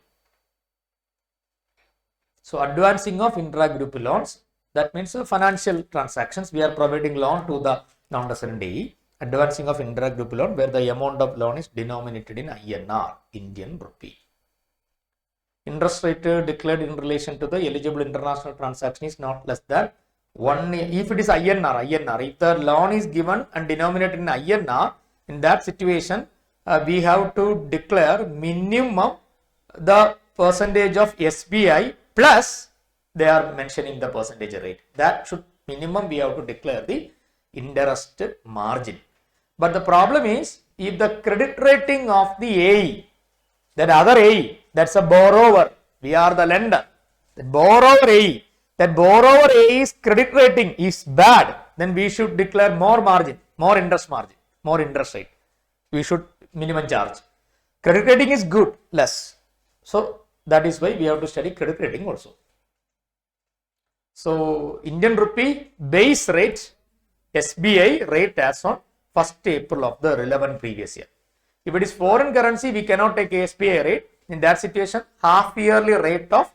So, advancing of intra-group loans, that means financial transactions. We are providing loan to the non-resident AE. Advancing of intra-group loan, where the amount of loan is denominated in INR, Indian rupee. Interest rate declared in relation to the eligible international transaction is not less than 1. If it is INR, if the loan is given and denominated in INR, in that situation, we have to declare minimum the percentage of SBI plus they are mentioning the percentage rate. That should minimum we have to declare the interest margin. But the problem is, if the credit rating of the AE, that other AE, that's a borrower, we are the lender, that borrower AE's credit rating is bad, then we should declare more margin, more interest rate. We should minimum charge. Credit rating is good, less. So that is why we have to study credit rating also. So Indian rupee base rate, SBI rate as on 1st April of the relevant previous year. If it is foreign currency, we cannot take SBI rate. In that situation, half yearly rate of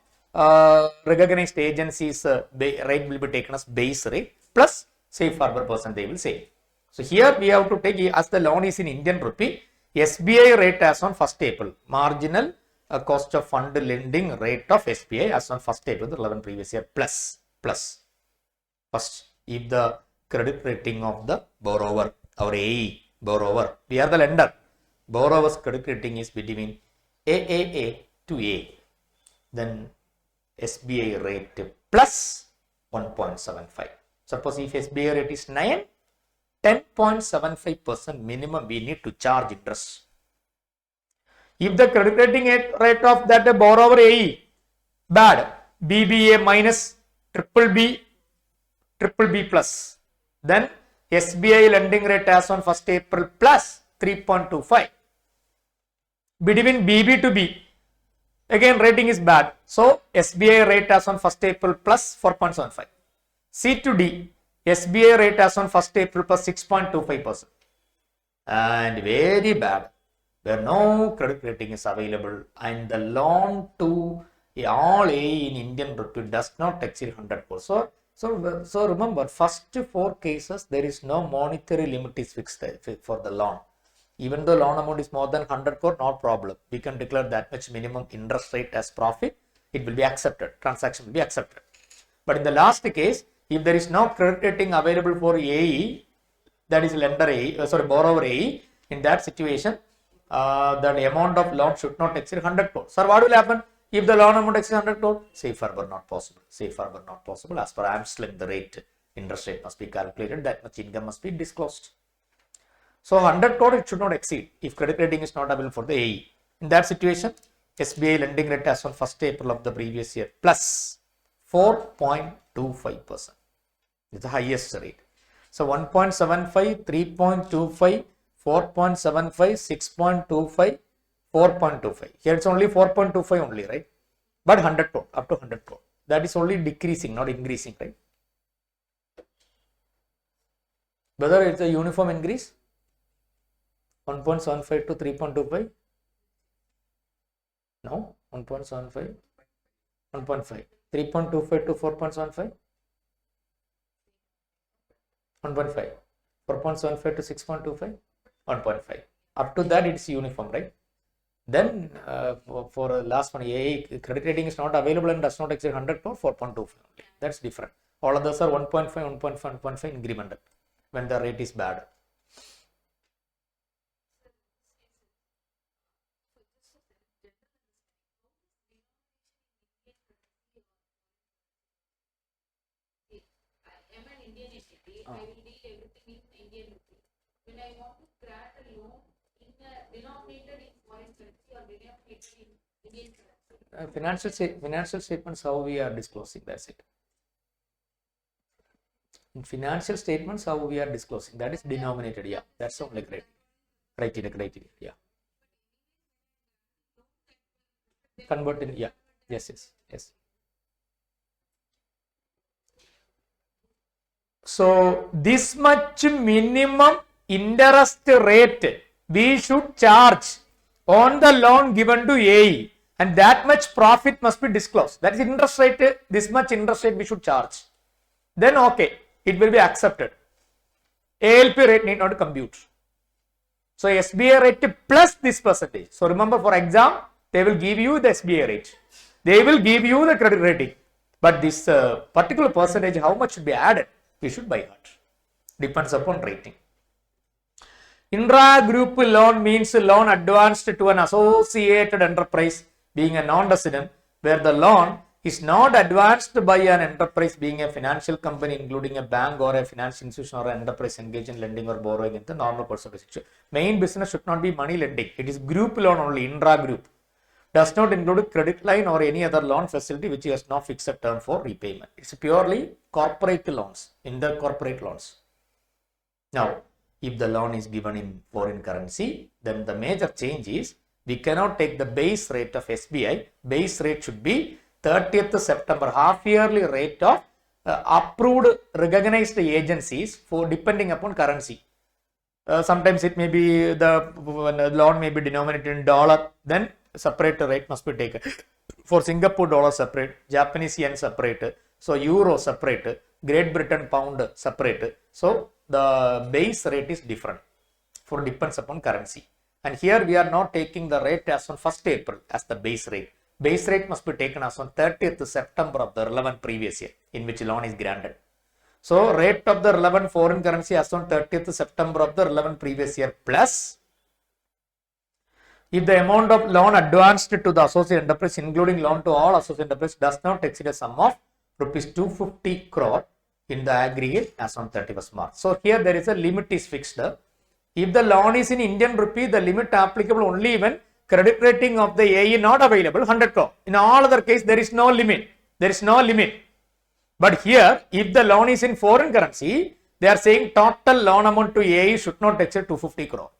recognized agencies rate will be taken as base rate plus safe harbor percent they will say. So here we have to take, as the loan is in Indian rupee, SBI rate as on 1st April. Marginal cost of fund lending rate of SBI as on 1st April 2011 previous year plus. First, if the credit rating of the borrower, our AE, borrower, we are the lender, borrower's credit rating is between AAA to A, then SBI rate plus 1.75. Suppose if SBI rate is 9, 10.75% minimum we need to charge interest. If the credit rating rate of that borrower AE bad, BBA minus, triple B plus, then SBI lending rate as on 1st April plus 3.25. Between BB to B, again rating is bad, so SBI rate as on 1st April plus 4.75. C to D, SBI rate as on 1st April plus 6.25%. And very bad, where no credit rating is available and the loan to all A in Indian rupee does not exceed 100 crores. So remember, first 4 cases there is no monetary limit is fixed for the loan. Even though loan amount is more than 100 crore, no problem. We can declare that much minimum interest rate as profit. It will be accepted. Transaction will be accepted. But in the last case, if there is no credit rating available for AE, that is lender AE, borrower AE, in that situation, the amount of loan should not exceed 100 crore. Sir, what will happen if the loan amount exceeds 100 crore? Safe harbor not possible. Safe harbor not possible. As per arm's length, the rate, interest rate must be calculated. That much income must be disclosed. So 100 crore it should not exceed if credit rating is not available for the AE. In that situation, SBI lending rate as on 1st April of the previous year plus 4.25%. It's the highest rate. So 1.75, 3.25, 4.75, 6.25, 4.25. Here it's only 4.25 only, right? But 100 crore, up to 100 crore. That is only decreasing, not increasing, right? Whether it's a uniform increase, 1.75 to 3.25? No, 1.75, 1.5, 3.25 to 4.75? 1.5, 4.75 to 6.25? 1.5. Up to that it's uniform, right? Then for last one, AA credit rating is not available and does not exceed 100 crore, 4.25 only. That's different. All others are 1.5, 1.5, 1.5 incremental when the rate is bad. I will deal everything in Indian rupee. When I want to grant a loan denominated in foreign currency or denominated in Indian currency. Financial statements, how we are disclosing, that's it. In financial statements, how we are disclosing, that is denominated, yeah. That's only criteria, yeah. Convert in, yeah. Yes. So this much minimum interest rate we should charge on the loan given to AE, and that much profit must be disclosed. That is interest rate, this much interest rate we should charge. Then okay, it will be accepted. ALP rate need not compute. So SBI rate plus this percentage. So remember, for exam, they will give you the SBI rate. They will give you the credit rating. But this particular percentage, how much should be added? We should by heart. Depends upon rating. Intra-group loan means loan advanced to an associated enterprise being a non-resident, where the loan is not advanced by an enterprise being a financial company, including a bank or a financial institution or an enterprise engaged in lending or borrowing in the normal course of business. Main business should not be money lending. It is group loan only, intra-group. Does not include credit line or any other loan facility which has no fixed term for repayment. It's purely corporate loans, inter-corporate loans. Now, if the loan is given in foreign currency, then the major change is we cannot take the base rate of SBI. Base rate should be 30th September, half yearly rate of approved recognized agencies for depending upon currency. Sometimes it may be the loan may be denominated in dollar, then separate rate must be taken. For Singapore dollar separate, Japanese yen separate, so euro separate, Great Britain pound separate. So the base rate is different for depends upon currency. And here we are not taking the rate as on 1st April as the base rate. Base rate must be taken as on 30th September of the relevant previous year in which loan is granted. So rate of the relevant foreign currency as on 30th September of the relevant previous year plus if the amount of loan advanced to the associate enterprise including loan to all associate enterprise does not exceed a sum of rupees 250 crore in the aggregate as on 31st March. So here there is a limit is fixed. If the loan is in Indian rupee, the limit applicable only when credit rating of the AE not available 100 crore. In all other case, there is no limit. There is no limit. But here, if the loan is in foreign currency, they are saying total loan amount to AE should not exceed 250 crore.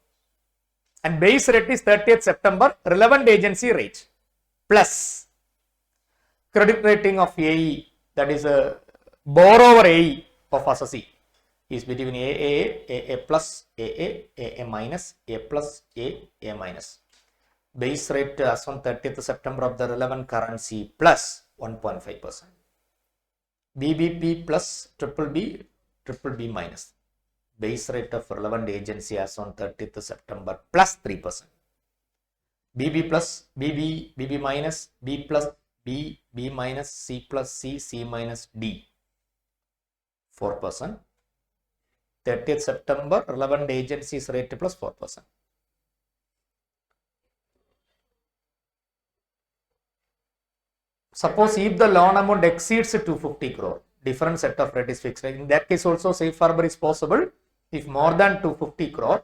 And base rate is 30th September, relevant agency rate plus credit rating of AE, that is a borrower AE of assessee is between AA plus, AA minus, A plus, A minus. Base rate as on 30th September of the relevant currency plus 1.5%. BBP plus BBB minus. Base rate of relevant agency as on 30th September plus 3%. BB plus, BB minus, B plus, B minus, C plus, C minus, D 4%. 30th September relevant agencies rate plus 4%. Suppose if the loan amount exceeds 250 crore, different set of rate is fixed. In that case also safe harbor is possible. If more than 250 crore,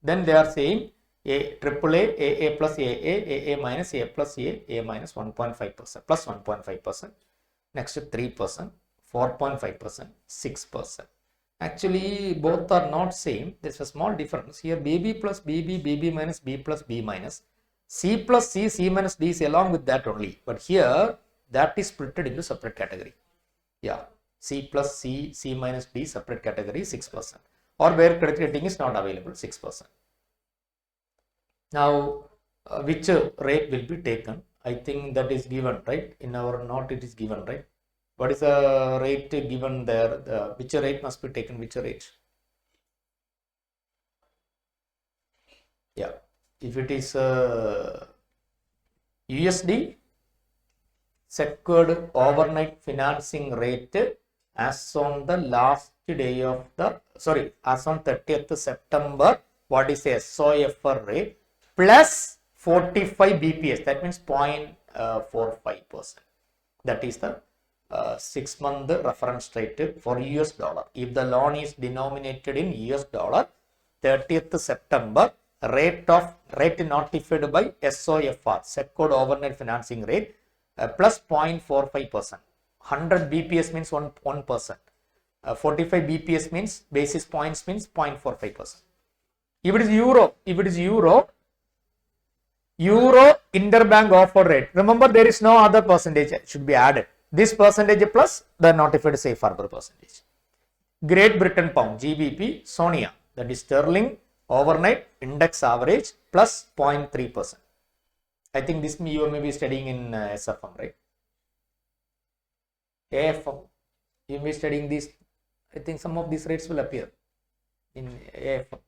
then they are saying AAA, AA plus AA minus, A plus A minus 1.5% plus 1.5%. Next 3%, 4.5%, 6%. Actually, both are not same. There's a small difference. Here BB plus BB minus, B plus B minus. C plus C minus D is along with that only. But here, that is split into separate category. Yeah, C plus C minus D separate category 6%. Or where credit rating is not available 6%. Now, which rate will be taken? I think that is given, right? In our note, it is given, right? What is the rate given there? Which rate must be taken? Which rate? Yeah, if it is USD, secured overnight financing rate as on the last day of the, as on 30th September, what is a SOFR rate plus 45 BPS, that means 0.45%. That is the 6-month reference rate for US dollar. If the loan is denominated in US dollar, 30th September, rate notified by SOFR, Secured Overnight Financing Rate, plus 0.45%. 100 BPS means 1%. 45 BPS means basis points means 0.45%. If it is euro interbank offer rate. Remember, there is no other percentage should be added. This percentage plus the notified safe harbor percentage. Great Britain pound, GBP, SONIA, that is sterling overnight index average plus 0.3%. I think this you may be studying in SFM, right? AFM, you may be studying this. I think some of these rates will appear in AFM.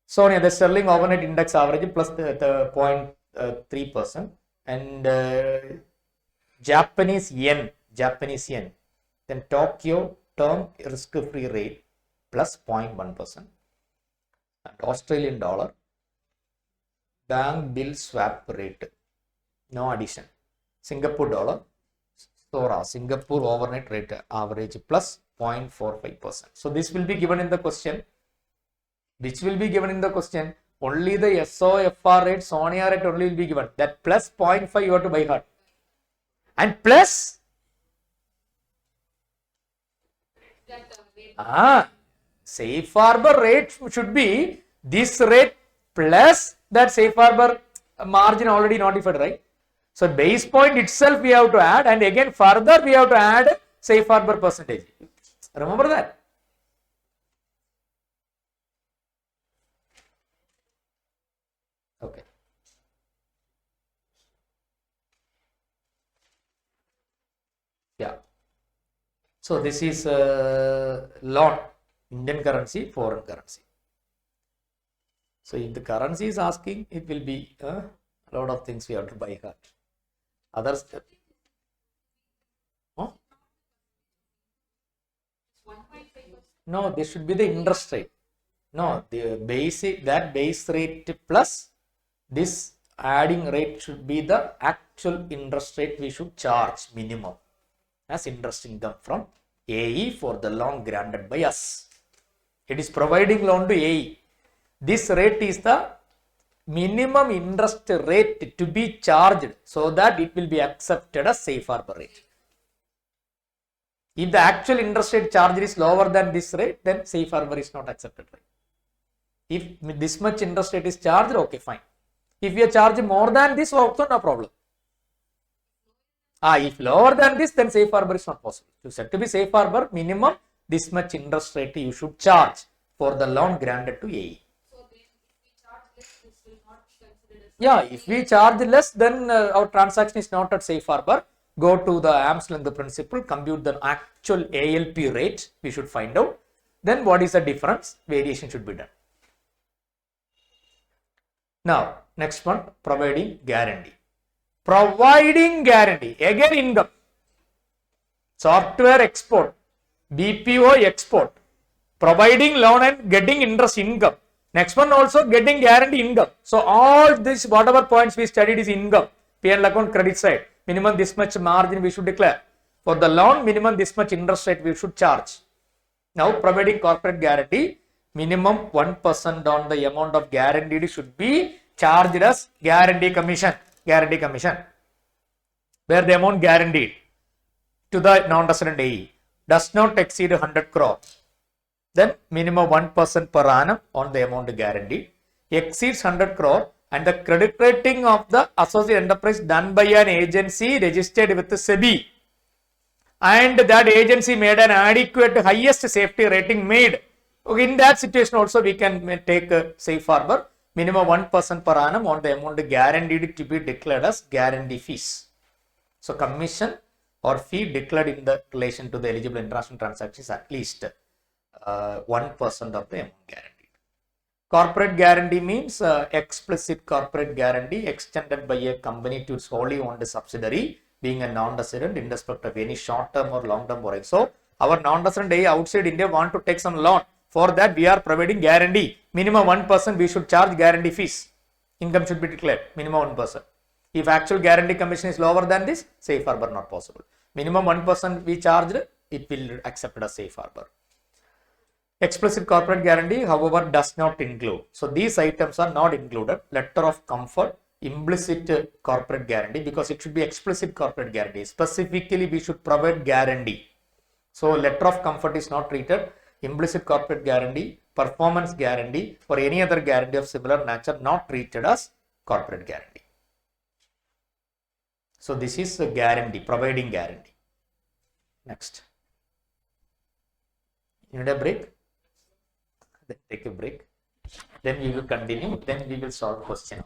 SONIA, the sterling overnight index average plus the 0.3%, and Japanese yen, then Tokyo term risk-free rate plus 0.1%, and Australian dollar bank bill swap rate, no addition. Singapore dollar, SORA, Singapore overnight rate average plus 0.45%. So this will be given in the question. Which will be given in the question? Only the SOFR rate, SONIA rate only will be given. That plus 0.5 you have to by heart. And plus safe harbor rate should be this rate plus that safe harbor margin already notified, right? So base point itself we have to add, and again further we have to add safe harbor percentage. Remember that? Okay. Yeah. So this is loan, Indian currency, foreign currency. So if the currency is asking, it will be a lot of things we have to buy heart. Others, huh? No, this should be the interest rate. No, the basic, that base rate plus this adding rate should be the actual interest rate we should charge minimum as interest income from AE for the loan granted by us. It is providing loan to AE. This rate is the minimum interest rate to be charged so that it will be accepted as safe harbor rate. If the actual interest rate charged is lower than this rate, then safe harbor is not accepted. Right? If this much interest rate is charged, okay, fine. If you are charging more than this, also no problem. If lower than this, then safe harbor is not possible. You said to be safe harbor, minimum this much interest rate you should charge for the loan granted to AE. So then if we charge less, this will not be considered as. Yeah, if we charge less, then our transaction is not at safe harbor. Go to the arm's length principle, compute the actual ALP rate, we should find out. Then what is the difference? Variation should be done. Now, next one, providing guarantee. Providing guarantee, again income. Software export, BPO export, providing loan and getting interest income. Next one also getting guarantee income. So all this, whatever points we studied is income. P&L account credit side, minimum this much margin we should declare. For the loan, minimum this much interest rate we should charge. Now providing corporate guarantee, minimum 1% on the amount of guaranteed should be charged as guarantee commission. Guarantee commission, where the amount guaranteed to the non-resident AE does not exceed 100 crore. Then minimum 1% per annum on the amount guaranteed. Exceeds 100 crore and the credit rating of the associate enterprise done by an agency registered with the SEBI, and that agency made an adequate highest safety rating made. Okay, in that situation also we can take a safe harbor. Minimum 1% per annum on the amount guaranteed to be declared as guarantee fees. So commission or fee declared in the relation to the eligible international transactions at least 1% of the amount guaranteed. Corporate guarantee means explicit corporate guarantee extended by a company to its wholly owned subsidiary being a non-resident in respect of any short-term or long-term borrowing. So our non-resident outside India want to take some loan. For that we are providing guarantee. Minimum 1% we should charge guarantee fees. Income should be declared. Minimum 1%. If actual guarantee commission is lower than this, safe harbor not possible. Minimum 1% we charged, it will accept as safe harbor. Explicit corporate guarantee, however, does not include. So these items are not included. Letter of comfort, implicit corporate guarantee, because it should be explicit corporate guarantee. Specifically, we should provide guarantee. So letter of comfort is not treated. Implicit corporate guarantee, performance guarantee, or any other guarantee of similar nature not treated as corporate guarantee. So this is a guarantee, providing guarantee. Next. You need a break? Then take a break. Then we will continue. Then we will solve question.